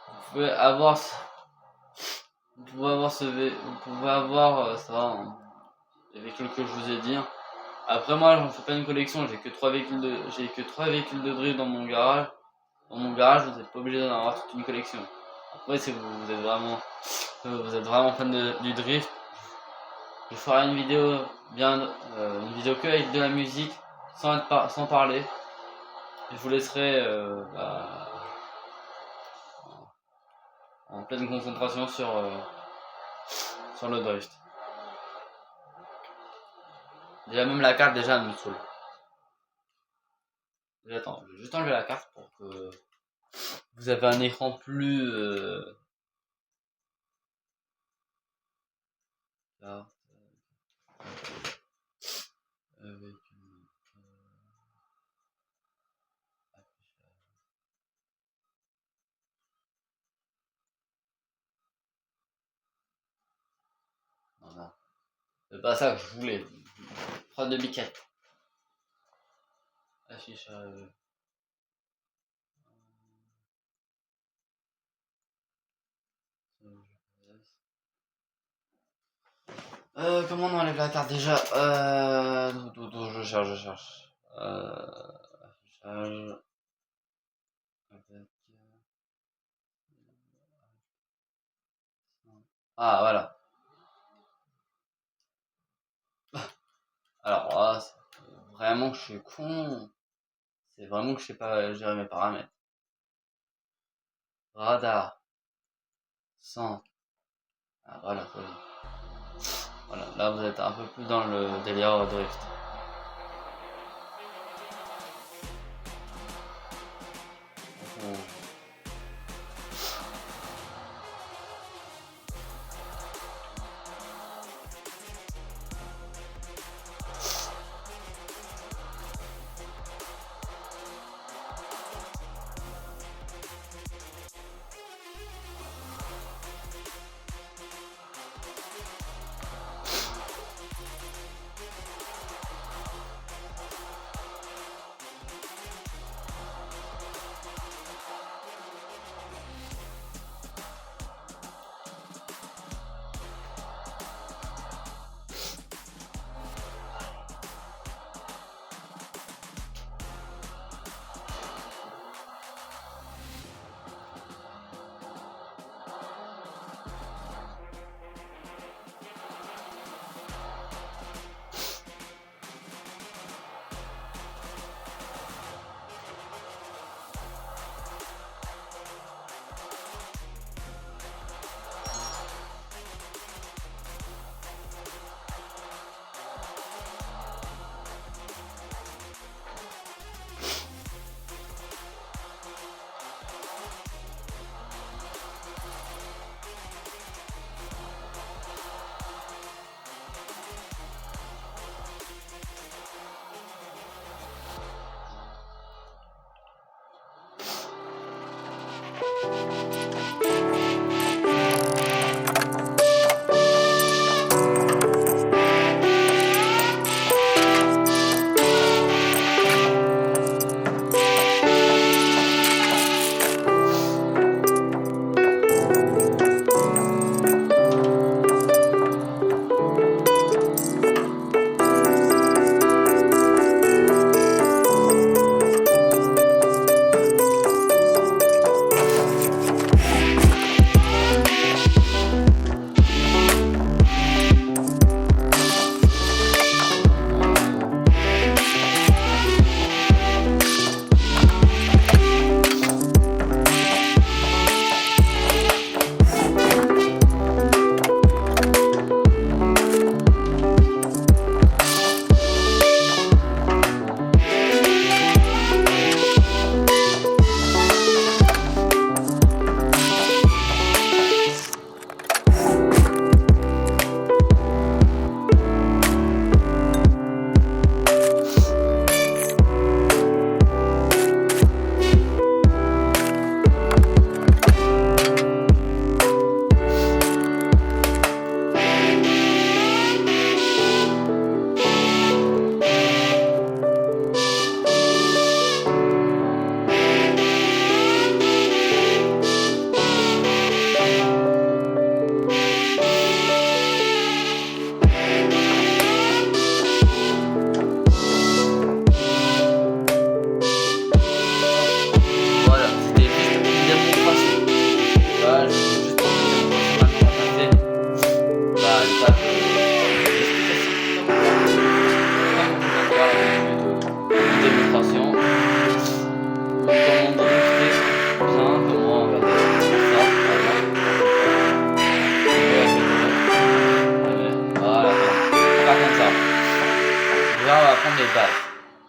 Vous pouvez avoir ça, hein, les véhicules que je vous ai dit. Après moi, j'en fais pas une collection, j'ai que 3 véhicules de drift dans mon garage. Dans mon garage, vous n'êtes pas obligé d'en avoir toute une collection. Après, si vous êtes vraiment fan du drift, je ferai une vidéo une vidéo que avec de la musique, sans parler. Et je vous laisserai en pleine concentration sur le drift. Déjà même la carte déjà elle me saoule. Attends, je vais juste enlever la carte pour que vous avez un écran plus là, avec voilà. C'est pas ça que je voulais. Prod de biquette. Affichage. Comment on enlève la carte déjà? Je cherche. Affichage. Ah, voilà. Alors là, c'est vraiment que je suis con. C'est vraiment que je sais pas gérer mes paramètres. Radar. 100. Ah, voilà, ça y est. Voilà, là vous êtes un peu plus dans le délire drift.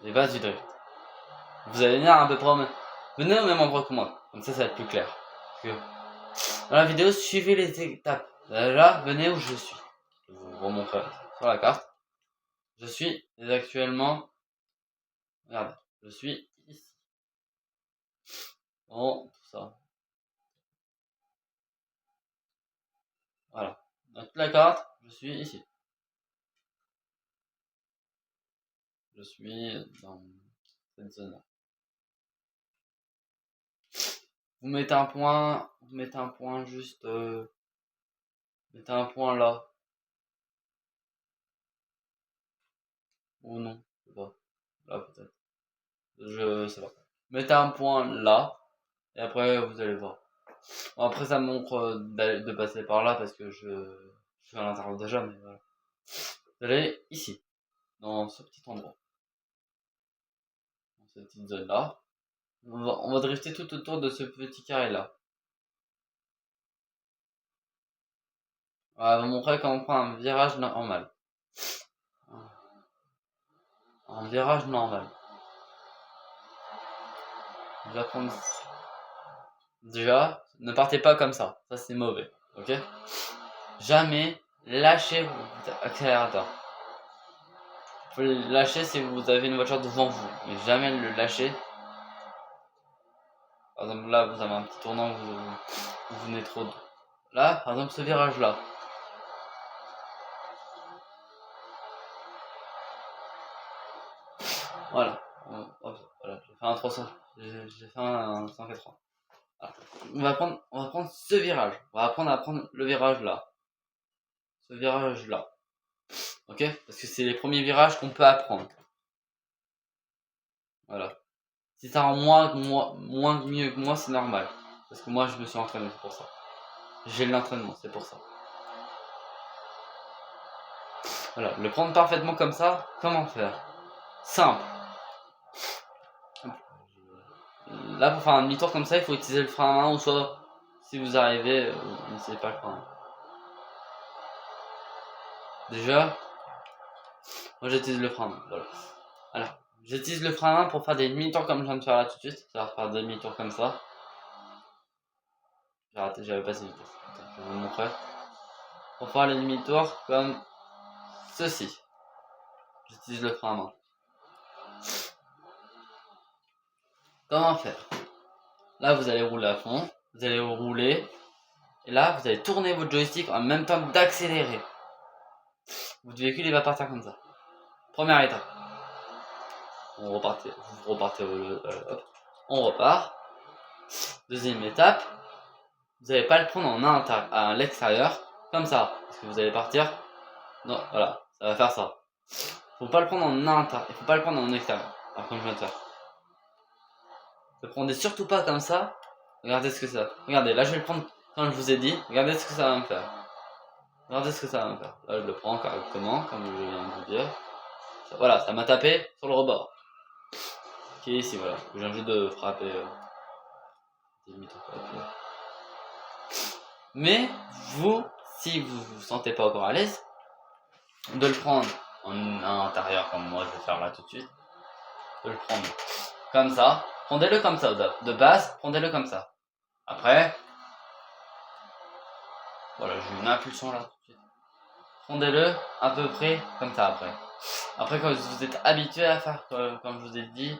les bases du drift. Vous allez venir à peu près venez au même endroit que moi, comme ça va être plus clair. Dans la vidéo, suivez les étapes. Là, venez où je suis. Je vous remontre sur la carte. Je suis actuellement. Regardez, je suis ici. Bon, tout ça. Voilà. Note la carte, je suis ici. Je suis dans cette zone-là. Vous mettez un point juste... mettez un point là. Ou non, je sais pas. Là peut-être. Je sais pas. Mettez un point là. Et après vous allez voir. Bon, après ça me montre de passer par là parce que je suis à l'intérieur déjà, mais voilà. Vous allez ici. Dans ce petit endroit. Dans cette petite zone là. On va drifter tout autour de ce petit carré là. On va vous montrer comment on prend un virage normal. Un virage normal. Je vais prendre... Déjà, ne partez pas comme ça c'est mauvais, ok? Jamais lâchez votre accélérateur. Vous pouvez le lâcher si vous avez une voiture devant vous, mais jamais le lâcher. Par exemple là, vous avez un petit tournant, vous venez trop... Là, par exemple ce virage là. Voilà. Voilà, j'ai fait un 300, j'ai fait un 180. Voilà. On va prendre ce virage. On va apprendre à prendre le virage là. Ce virage là. Ok? Parce que c'est les premiers virages qu'on peut apprendre. Voilà. Si ça rend moins mieux que moi, c'est normal. Parce que moi, je me suis entraîné, c'est pour ça. J'ai l'entraînement, c'est pour ça. Voilà. Le prendre parfaitement comme ça, comment faire? Simple. Là, pour faire un demi-tour comme ça, il faut utiliser le frein à main ou soit, si vous arrivez, n'utilisez pas le frein à main. Déjà, moi j'utilise le frein à main, voilà. Alors, j'utilise le frein à main pour faire des demi-tours comme je viens de faire là tout de suite. Ça va faire des demi-tours comme ça. J'ai raté, j'avais pas cette vitesse. Attends, je vais vous montrer. Pour faire les demi-tours comme ceci. J'utilise le frein à main. Comment faire? Là, vous allez rouler à fond. Vous allez rouler. Et là, vous allez tourner votre joystick en même temps d'accélérer. Votre véhicule, il va partir comme ça. Première étape. Vous repartez, hop. On repart. Deuxième étape. Vous n'allez pas le prendre à l'extérieur. Comme ça. Parce que vous allez partir. Non, voilà. Ça va faire ça. Faut pas le prendre en intérieur. Il faut pas le prendre en extérieur. Alors, comme je viens de faire. Ne le prenez surtout pas comme ça. Regardez ce que ça. Regardez, là je vais le prendre comme je vous ai dit. Regardez ce que ça va me faire. Regardez ce que ça va me faire. Là je le prends correctement, comme je viens de vous dire. Voilà, ça m'a tapé sur le rebord. Qui est ici, voilà. Je viens juste de frapper. Mais vous, si vous vous sentez pas encore à l'aise, de le prendre en intérieur comme moi je vais faire là tout de suite. De le prendre comme ça. Prendez-le comme ça de base, prendez-le comme ça. Après, voilà, j'ai une impulsion là tout de suite. Prendez-le à peu près comme ça après. Après, quand vous êtes habitué à faire, comme je vous ai dit,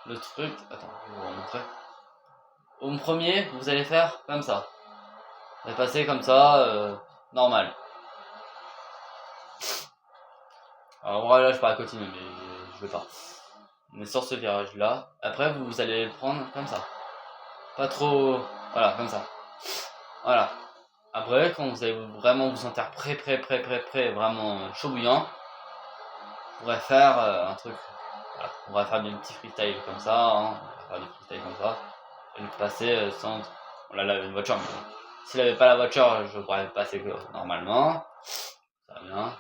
le truc. Attends, je vais vous montrer. Au premier, vous allez faire comme ça. Vous allez passer comme ça, normal. Alors voilà, je peux pas continuer, mais je vais pas. On est sur ce virage là. Après, vous allez le prendre comme ça. Pas trop. Voilà, comme ça. Voilà. Après, quand vous allez vraiment vous sentir prêt, vraiment chaud bouillant, on pourrait faire un truc. Voilà. On va faire des petits freestyle comme ça. Hein. On va faire des freestyle comme ça. Et le passer sans. On l'a une voiture, mais s'il avait pas la voiture, je pourrais le passer normalement. Ça va bien.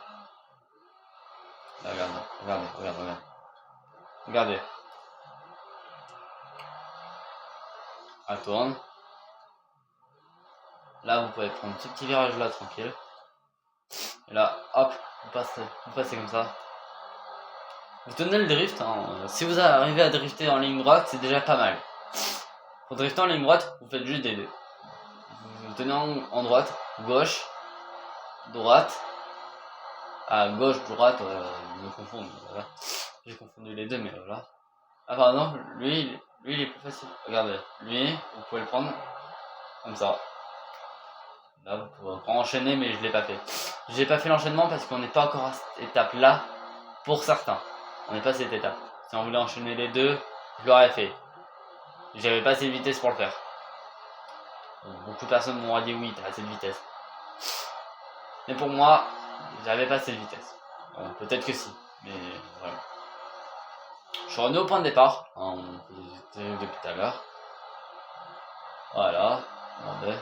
Là, regardez. Regardez. Elle tourne. Là, vous pouvez prendre ce petit virage là, tranquille. Et là, hop, vous passez comme ça. Vous tenez le drift. Hein. Si vous arrivez à drifter en ligne droite, c'est déjà pas mal. Pour drifter en ligne droite, vous faites juste des deux. Vous tenez en droite, gauche, droite. À gauche, droite, je me confonds. Voilà. J'ai confondu les deux, mais voilà. Ah, par exemple, lui il est plus facile. Regardez, lui, vous pouvez le prendre comme ça. Là, vous pouvez enchaîner, mais je l'ai pas fait. J'ai pas fait l'enchaînement parce qu'on n'est pas encore à cette étape là pour certains. on n'est pas à cette étape. Si on voulait enchaîner les deux, je l'aurais fait. J'avais pas assez de vitesse pour le faire. Beaucoup de personnes m'ont dit oui, t'as assez de vitesse. Mais pour moi, j'avais pas assez de vitesse. Bon, peut-être que si, mais voilà. Je suis revenu au point de départ, depuis tout à l'heure. Voilà, regardez.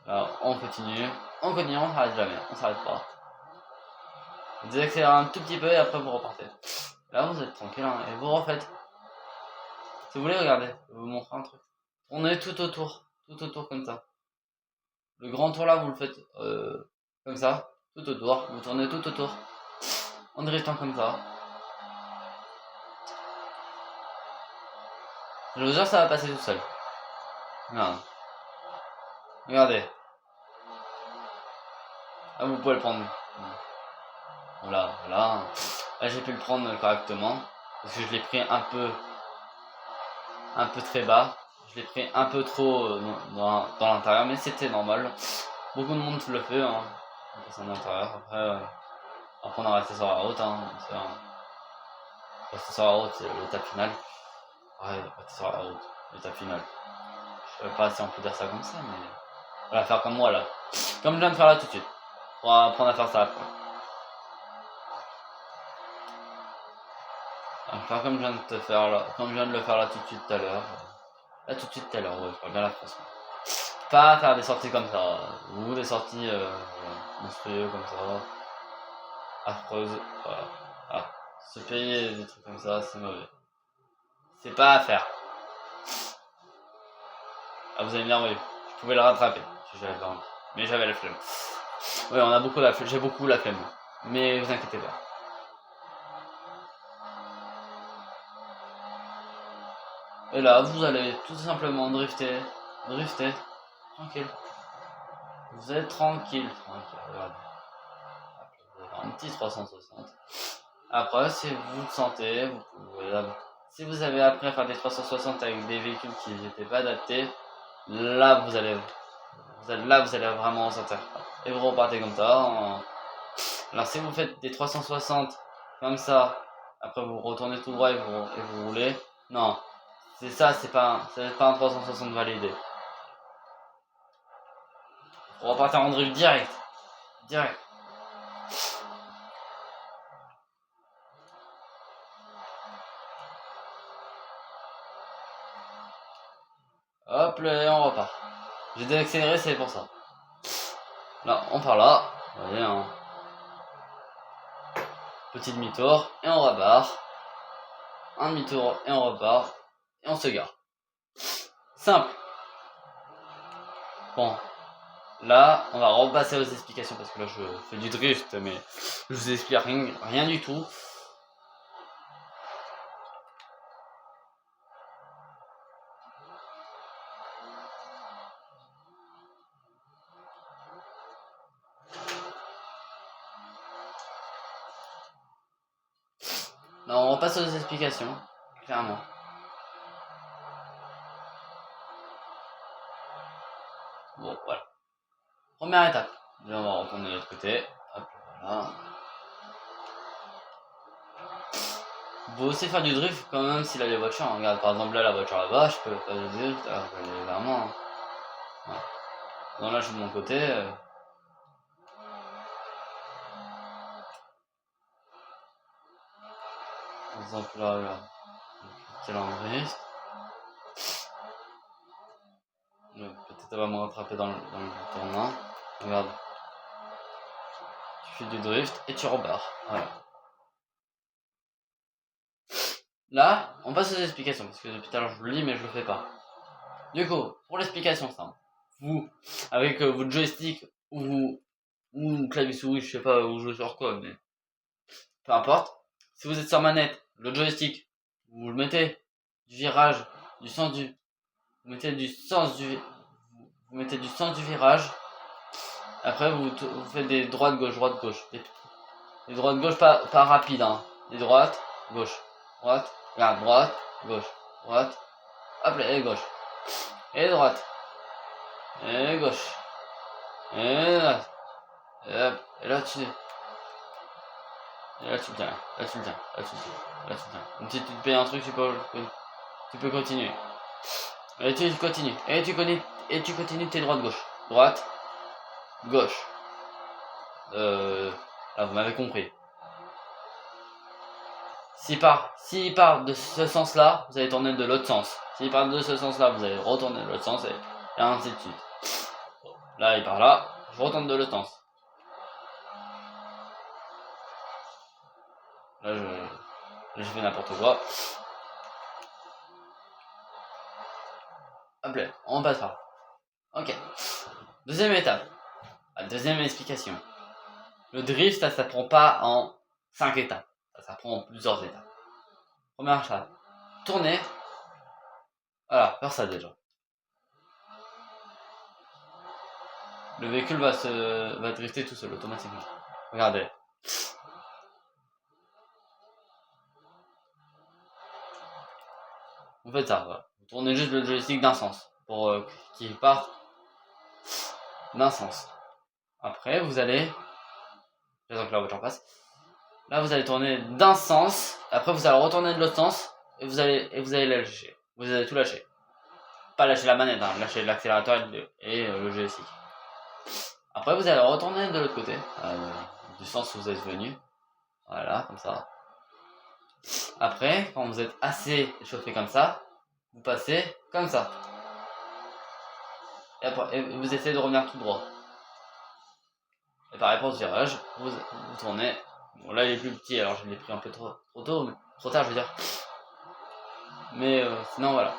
Alors, on continue, on s'arrête jamais, on s'arrête pas. Vous désaccélérez un tout petit peu et après vous repartez. Là, vous êtes tranquille hein, et vous refaites. Si vous voulez, regardez, je vais vous montrer un truc. Tournez tout autour comme ça. Le grand tour là, vous le faites comme ça, tout autour. Vous tournez tout autour, en driftant comme ça. Je vous jure, ça va passer tout seul. Regarde. Regardez. Ah, vous pouvez le prendre. Voilà. Là, j'ai pu le prendre correctement. Parce que je l'ai pris un peu très bas. Je l'ai pris un peu trop dans l'intérieur, mais c'était normal. Beaucoup de monde le fait, hein. C'est en intérieur. Après on a resté sur la route, hein. Rester sur la route, c'est l'étape finale. Ouais, rester sur la route, l'étape finale. Je sais pas si on peut dire ça comme ça, mais on va faire comme moi là. Comme je viens de faire là tout de suite. On va apprendre à faire ça après. On va faire comme je viens de te faire là, comme je viens de le faire là tout de suite tout à l'heure. Là tout de suite tout à l'heure, ouais, je parle bien la France. Pas faire des sorties comme ça, ou des sorties monstrueuses comme ça, affreuses, voilà. Ah, se payer des trucs comme ça, c'est mauvais. C'est pas à faire. Ah, vous allez me dire, oui, je pouvais le rattraper, si j'avais pas envie. Mais j'avais la flemme. Oui, on a beaucoup la flemme, j'ai beaucoup la flemme. Mais vous inquiétez pas. Et là, vous allez tout simplement drifter, tranquille. Vous êtes tranquille, regardez. Vous allez faire un petit 360. Après, si vous le sentez, vous pouvez. Si vous avez appris à faire des 360 avec des véhicules qui n'étaient pas adaptés, là vous allez vraiment en sentir. Et vous repartez comme ça. Alors si vous faites des 360 comme ça, après vous retournez tout droit et vous roulez, non, c'est pas un 360 validé. Vous repartez en drift direct. Hop là, et on repart. J'ai déaccéléré, c'est pour ça. Là, on part là. Vous voyez, hein. Petit demi-tour, et on repart. Un demi-tour, et on repart. Et on se gare. Simple. Bon. Là, on va repasser aux explications, parce que là, je fais du drift, mais je vous explique rien du tout. Là, on repasse aux explications, clairement. Bon, voilà. Première étape. Là, on va retourner de l'autre côté. Hop, voilà. Vous pouvez aussi faire du drift quand même s'il a les voitures. Regarde, par exemple, là, la voiture là-bas, je peux faire du drift. Alors, je peux aller vraiment. Voilà. Donc là, je suis de mon côté. Par exemple, là, quel en drift. Peut-être elle va me rattraper dans le tournant. Regarde. Tu fais du drift et tu repars. Voilà. Là, on passe aux explications, parce que depuis tout à l'heure je le lis mais je le fais pas. Du coup, pour l'explication simple, vous, avec votre joystick ou clavier souris, je sais pas, ou jouez sur quoi, mais peu importe. Si vous êtes sur manette, le joystick, vous le mettez du virage, vous mettez du sens du virage. Après vous faites des droites gauche, des droites gauche pas rapides, hein. Des droites, gauche, droite, regarde, droite, gauche, droite, hop là, et gauche, et droite, et gauche, et droite, et hop, et là tu Et là tu le tiens, là tu le tiens, là tu le tiens, là tu le tiens. Donc si tu te payes un truc, tu peux continuer. Et tu continues, et tu continues tes droites gauche. Droite, gauche. Là vous m'avez compris. S'il part de ce sens-là, vous allez tourner de l'autre sens. S'il part de ce sens-là, vous allez retourner de l'autre sens et ainsi de suite. Là, il part là, je retourne de l'autre sens. Là, je fais n'importe quoi. Hop là, on passe par là. Ok. Deuxième étape. La deuxième explication. Le drift, ça s'apprend pas en 5 étapes. Ça s'apprend en plusieurs étapes. Première étape. Tourner. Voilà, faire ça déjà. Le véhicule va drifter tout seul automatiquement. Regardez. Vous faites ça, voilà. Vous tournez juste le joystick d'un sens pour qu'il parte d'un sens. Après, vous allez. J'attends que la voiture passe. Là, vous allez tourner d'un sens. Après, vous allez retourner de l'autre sens et vous allez lâcher. Vous allez tout lâcher. Pas lâcher la manette, hein, lâcher l'accélérateur et le joystick. Après, vous allez retourner de l'autre côté, du sens où vous êtes venu. Voilà, comme ça. Après, quand vous êtes assez échauffé comme ça, vous passez comme ça. Et après, vous essayez de revenir tout droit. Et pareil pour ce virage, vous tournez. Bon, là, il est plus petit, alors je l'ai pris un peu trop tôt, mais trop tard, je veux dire. Mais sinon, voilà.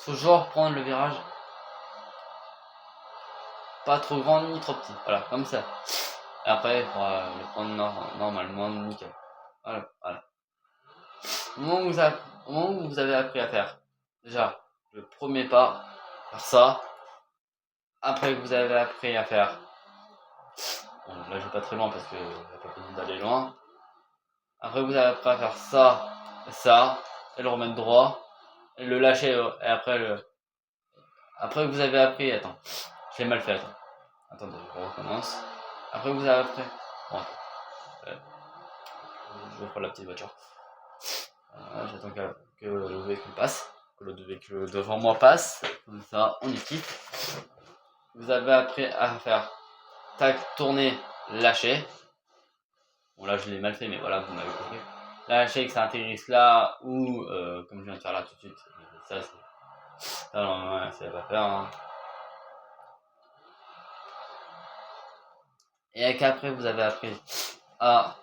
Toujours prendre le virage pas trop grand ni trop petit. Voilà, comme ça. Et après, il faudra le prendre normalement, nickel. Voilà, voilà. Au moment où vous avez appris à faire, déjà, le premier pas, faire ça. Après que vous avez appris à faire, bon, là je vais pas très loin parce que j'ai pas besoin d'aller loin. Après que vous avez appris à faire ça, et le remettre droit, et le lâcher, et après après que vous avez appris, attends, j'ai mal fait, attendez, je recommence. Après que vous avez appris, bon, je reprends la petite voiture. J'attends que le véhicule passe, que le véhicule devant moi passe, comme ça on est quitte. Vous avez appris à faire tac, tourner, lâcher. Bon là je l'ai mal fait mais voilà vous m'avez compris. Lâcher que ça atterrisse là ou comme je viens de faire là tout de suite. Ça c'est... non, ça va pas faire. Hein. Et qu'après vous avez appris à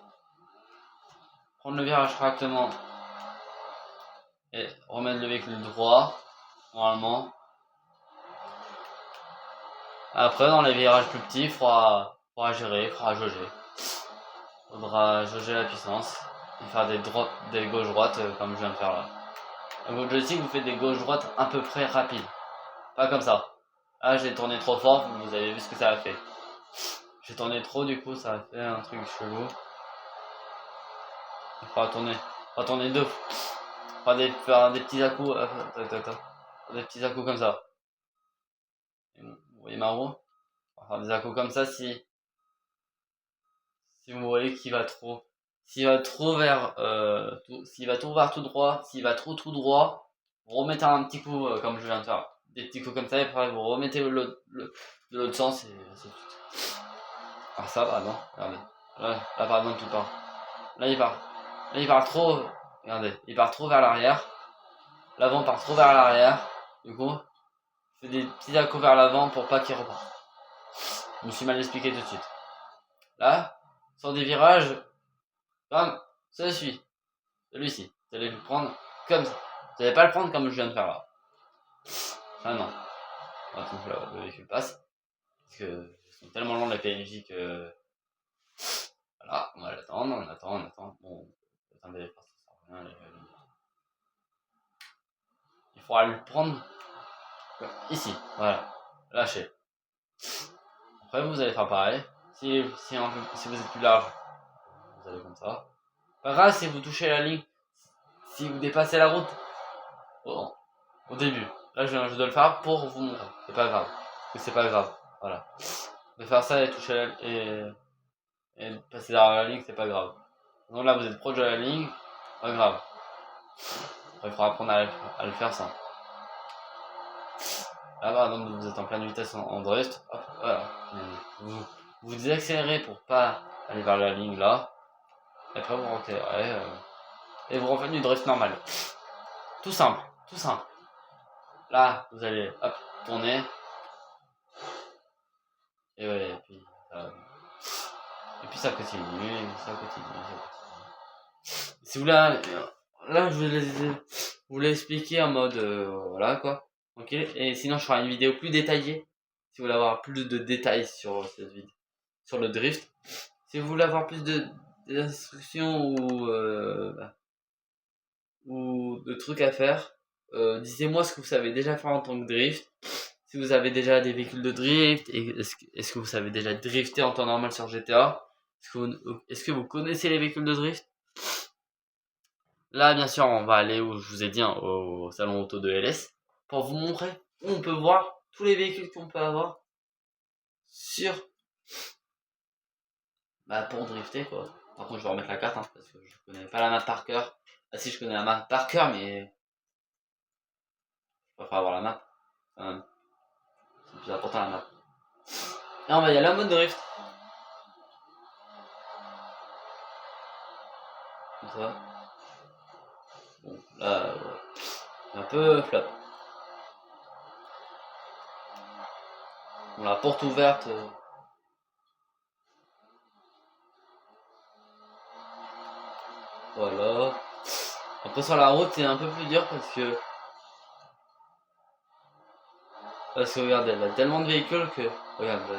prendre le virage correctement et remettre le véhicule droit normalement. Après dans les virages plus petits, il faudra gérer, il faudra jauger. Il faudra jauger la puissance et faire des gauches-droites comme je viens de faire là. Avec votre joystick, vous faites des gauches-droites à peu près rapides. Pas comme ça. Là, j'ai tourné trop fort, vous avez vu ce que ça a fait. J'ai tourné trop, du coup, ça a fait un truc chelou. Il faudra tourner deux. Il faudra faire des petits à-coups. Des petits à-coups comme ça. Vous voyez ma roue? On va faire des à-coups comme ça si vous voyez qu'il va trop. S'il va trop vers s'il va tout vers tout droit, s'il va trop tout droit, vous remettez un petit coup comme je viens de faire. Des petits coups comme ça et après vous remettez de l'autre sens et ainsi de suite. Alors ça par exemple, regardez. Là par exemple il part. Là il part trop. Regardez, il part trop vers l'arrière. L'avant part trop vers l'arrière. Du coup, je fais des petits à-coups vers l'avant pour pas qu'il reparte. Je me suis mal expliqué tout de suite. Là, sur des virages, comme celui-ci. Vous allez le prendre comme ça. Vous n'allez pas le prendre comme je viens de faire là. Ah non. On va attendre que le véhicule passe. Parce que ils sont tellement longs les PNJ que. Voilà, on va l'attendre, on attend. Bon, attendez, ça sert à rien. Il faudra le prendre ici. Voilà. Lâchez. Après vous allez faire pareil. Si vous êtes plus large, vous allez comme ça. Pas grave si vous touchez la ligne. Si vous dépassez la route au début. Là je dois le faire pour vous montrer. C'est pas grave. C'est pas grave. Voilà. De faire ça et toucher et de passer derrière la ligne, c'est pas grave. Donc là, vous êtes proche de la ligne, pas grave. Après, il faudra apprendre à le faire ça. Là, par exemple, vous êtes en pleine vitesse en drift, hop, voilà. Vous désaccélérez pour pas aller vers la ligne là, et après vous rentrez, et vous refaites du drift normal. Tout simple, tout simple. Là, vous allez, hop, tourner, et ouais, et puis ça continue, ça continue, ça continue. Si vous voulez, là, vous l'expliquer en mode, voilà quoi, ok. Et sinon, je ferai une vidéo plus détaillée, si vous voulez avoir plus de détails sur cette vidéo, sur le drift. Si vous voulez avoir plus d'instructions ou de trucs à faire, dites-moi ce que vous savez déjà faire en tant que drift. Si vous avez déjà des véhicules de drift, est-ce que vous savez déjà drifter en temps normal sur GTA? Est-ce que vous connaissez les véhicules de drift? Là, bien sûr, on va aller où je vous ai dit, hein, au salon auto de LS, pour vous montrer où on peut voir tous les véhicules qu'on peut avoir sur, pour drifter quoi. Par contre, je vais remettre la carte, hein, parce que je connais pas la map par cœur. Ah si, je connais la map par cœur, mais je préfère avoir la map. C'est plus important la map. Là, on va y aller en mode drift. Comme ça. Bon, là, un peu flop. Bon, la porte ouverte. Voilà. Après, sur la route, c'est un peu plus dur parce que regardez, il y a tellement de véhicules que. Regarde,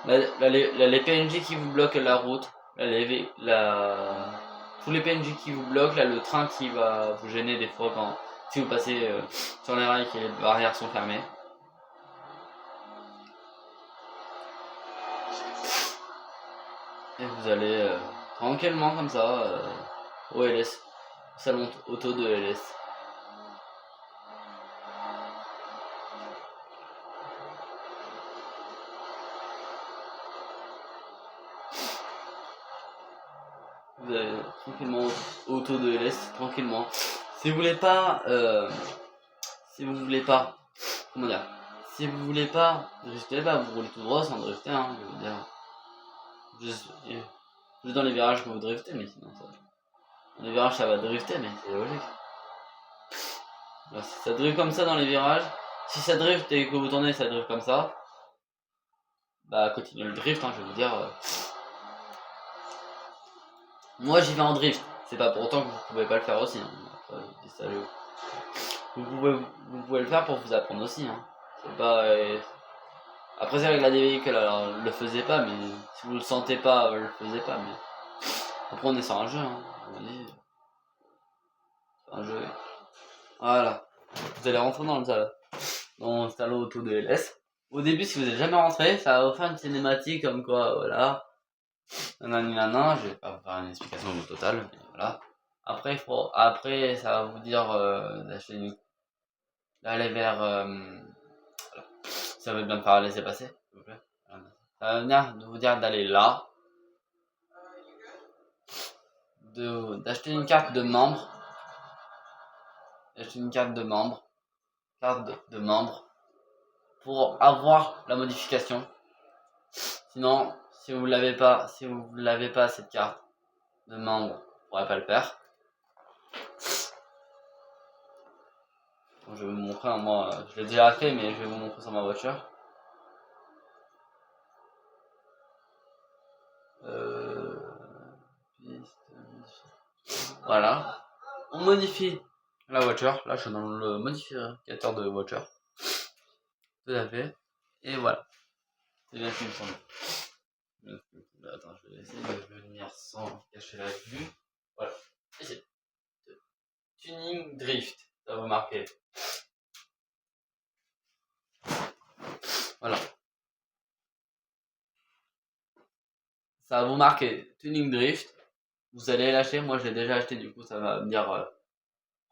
là, les PNJ qui vous bloquent la route. Tous les PNJ qui vous bloquent, là, le train qui va vous gêner des fois si vous passez sur les rails et que les barrières sont fermées. Et vous allez tranquillement comme ça au LS, salon auto de LS. Vous allez tranquillement auto de LS, tranquillement. Si vous voulez pas, comment dire, si vous voulez pas drifter, vous roulez tout droit sans drifter, hein, je veux dire. Juste dans les virages que vous driftez, mais sinon ça. Dans les virages ça va drifter, mais c'est logique. Si ça drift comme ça dans les virages, si ça drift et que vous tournez, ça drift comme ça, continuez le drift, hein, je vais vous dire. Moi j'y vais en drift, c'est pas pour autant que vous pouvez pas le faire aussi. Hein. Après, je dis ça, vous pouvez le faire pour vous apprendre aussi. Hein. C'est pas. Après c'est vrai que la des véhicules, alors le faisait pas, mais si vous le sentez pas, le faisait pas. Mais après on est sur un jeu, hein. Je vous dis. C'est un jeu. Voilà. Vous allez rentrer dans le salon auto de LS. Au début, si vous n'êtes jamais rentré, ça va vous faire une cinématique comme quoi, voilà. Nanana, je vais pas vous faire une explication totale, mais voilà. Après, ça va vous dire d'aller vers. Voilà. Ça veut bien me faire laisser passer, s'il vous plaît. Voilà. Ça va venir de vous dire d'aller là, d'acheter une carte de membre, carte de membre, pour avoir la modification. Sinon, si vous l'avez pas cette carte de membre, vous pourrez pas le faire. Donc, je vais vous montrer, moi je l'ai déjà fait, mais je vais vous montrer sur ma voiture. Voilà. On modifie la voiture. Là, je suis dans le modificateur de voiture. Tout à fait. Et voilà. C'est bien ce qu'il me semble. Attends, je vais essayer de venir sans cacher la vue. Voilà. Et c'est tuning drift. Ça va vous marquer. Voilà. Ça va vous marquer tuning drift. Vous allez lâcher. Moi, je l'ai déjà acheté. Du coup, ça va me dire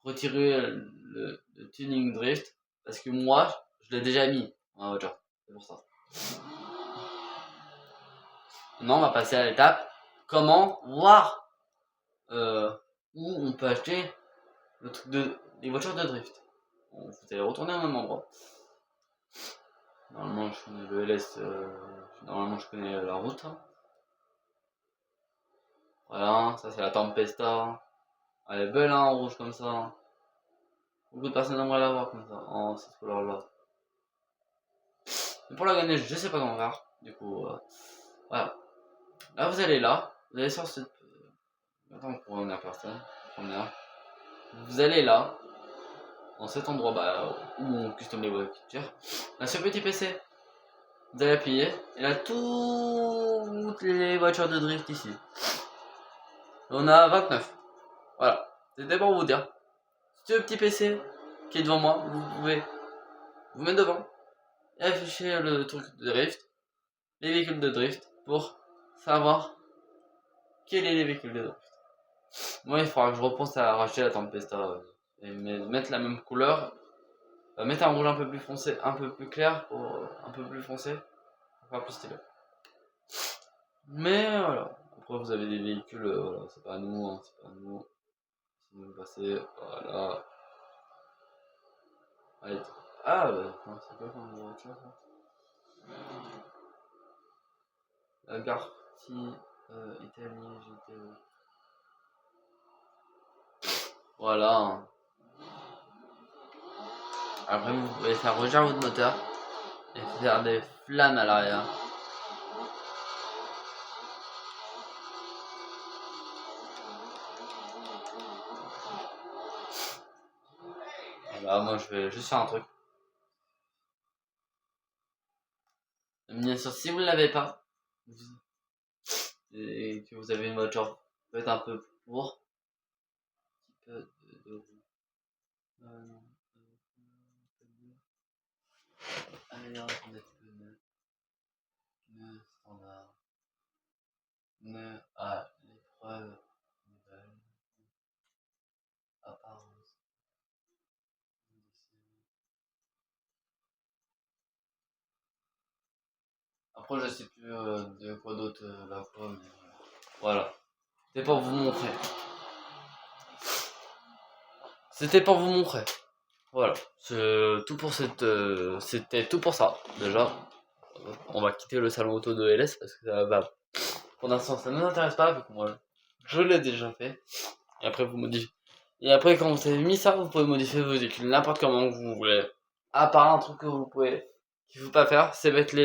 retirer le tuning drift. Parce que moi, je l'ai déjà mis dans la voiture. C'est pour ça. Maintenant, on va passer à l'étape comment voir où on peut acheter le truc les voitures de drift. Bon, vous allez retourner au même endroit. Normalement, je connais le LS. Normalement, je connais la route. Voilà, ça c'est la Tempesta. Elle est belle, hein, en rouge comme ça. Beaucoup de personnes aimeraient la voir comme ça, en cette couleur-là. Mais pour la gagner, je sais pas comment faire. Du coup, voilà. Là, vous allez là. Vous allez sur cette. Attends, première personne. Première. Vous allez là. Dans cet endroit où on custom les voitures. Là, sur le petit PC. Vous allez appuyer. Et là, toutes les voitures de drift ici. On a 29. Voilà. C'était pour vous dire. Ce petit PC qui est devant moi, vous pouvez vous mettre devant et afficher le truc de drift, les véhicules de drift, pour savoir quels sont les véhicules de drift. Moi, il faudra que je repense à racheter la Tempesta et mettre la même couleur, mettre un rouge un peu plus foncé, un peu plus clair, un peu plus foncé, pour faire plus stylé. Mais voilà. Après, vous avez des véhicules, voilà, c'est pas à nous, hein, c'est pas à nous. Si vous passez, voilà. Allez. Ah, bah, c'est quoi comme voiture ça? La Garti Italie GTO. Voilà. Après, vous pouvez faire rejoindre votre moteur et faire des flammes à l'arrière. Voilà, moi je vais juste faire un truc. Bien sûr, si vous ne l'avez pas, et que vous avez une voiture peut-être un peu pour, un petit peu de roue. Non, amélioration des pneus standard. Pneus à l'épreuve nouvelle. Apparence. Après, je sais plus de quoi d'autre la fois, mais voilà. C'était pour vous montrer. C'était pour vous montrer. Voilà. Tout pour c'était tout pour ça. Déjà, on va quitter le salon auto de LS parce que pour l'instant, ça ne nous intéresse pas. Vu que moi, je l'ai déjà fait. Et après, vous modifiez. Et après, quand vous avez mis ça, vous pouvez modifier vos véhicules n'importe comment vous voulez. À part un truc que vous pouvez, qu'il faut pas faire, c'est mettre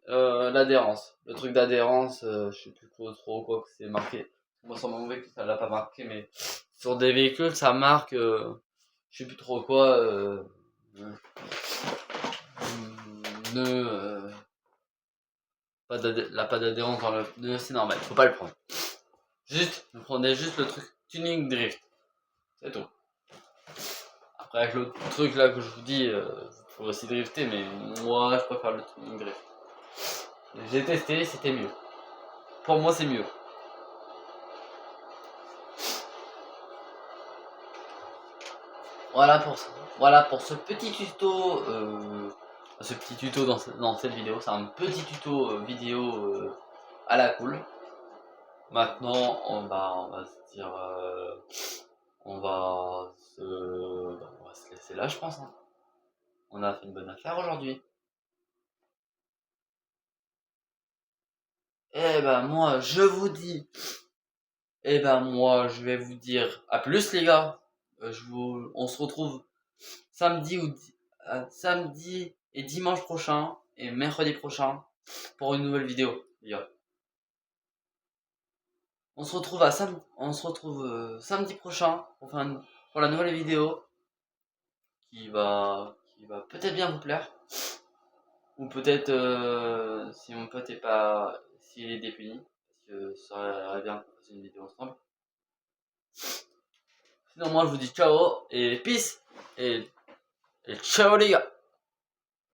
l'adhérence. Le truc d'adhérence, je sais plus trop quoi que c'est marqué. Moi, sur mon véhicule, ça l'a pas marqué, mais sur des véhicules, ça marque, je sais plus trop quoi, pas d'adhérence dans le pneu, c'est normal, faut pas le prendre. Juste, vous prenez juste le truc tuning drift. C'est tout. Après, avec l'autre truc là que je vous dis, vous pouvez aussi drifter, mais moi je préfère le tuning drift. J'ai testé, c'était mieux. Pour moi, c'est mieux. Voilà pour ça. Voilà pour ce petit tuto. Ce petit tuto dans cette vidéo. C'est un petit tuto vidéo à la cool. Maintenant, on va se dire. On va se laisser là, je pense. Hein. On a fait une bonne affaire aujourd'hui. Eh ben, moi, je vous dis. Eh ben, moi, je vais vous dire à plus, les gars. On se retrouve samedi et dimanche prochain et mercredi prochain pour une nouvelle vidéo, les gars. On se retrouve samedi prochain pour la nouvelle vidéo qui va peut-être bien vous plaire. Ou peut-être si mon pote est pas. S'il est dépuni. Parce que ça serait bien qu'on fasse une vidéo ensemble. Sinon moi je vous dis ciao et peace et ciao les gars.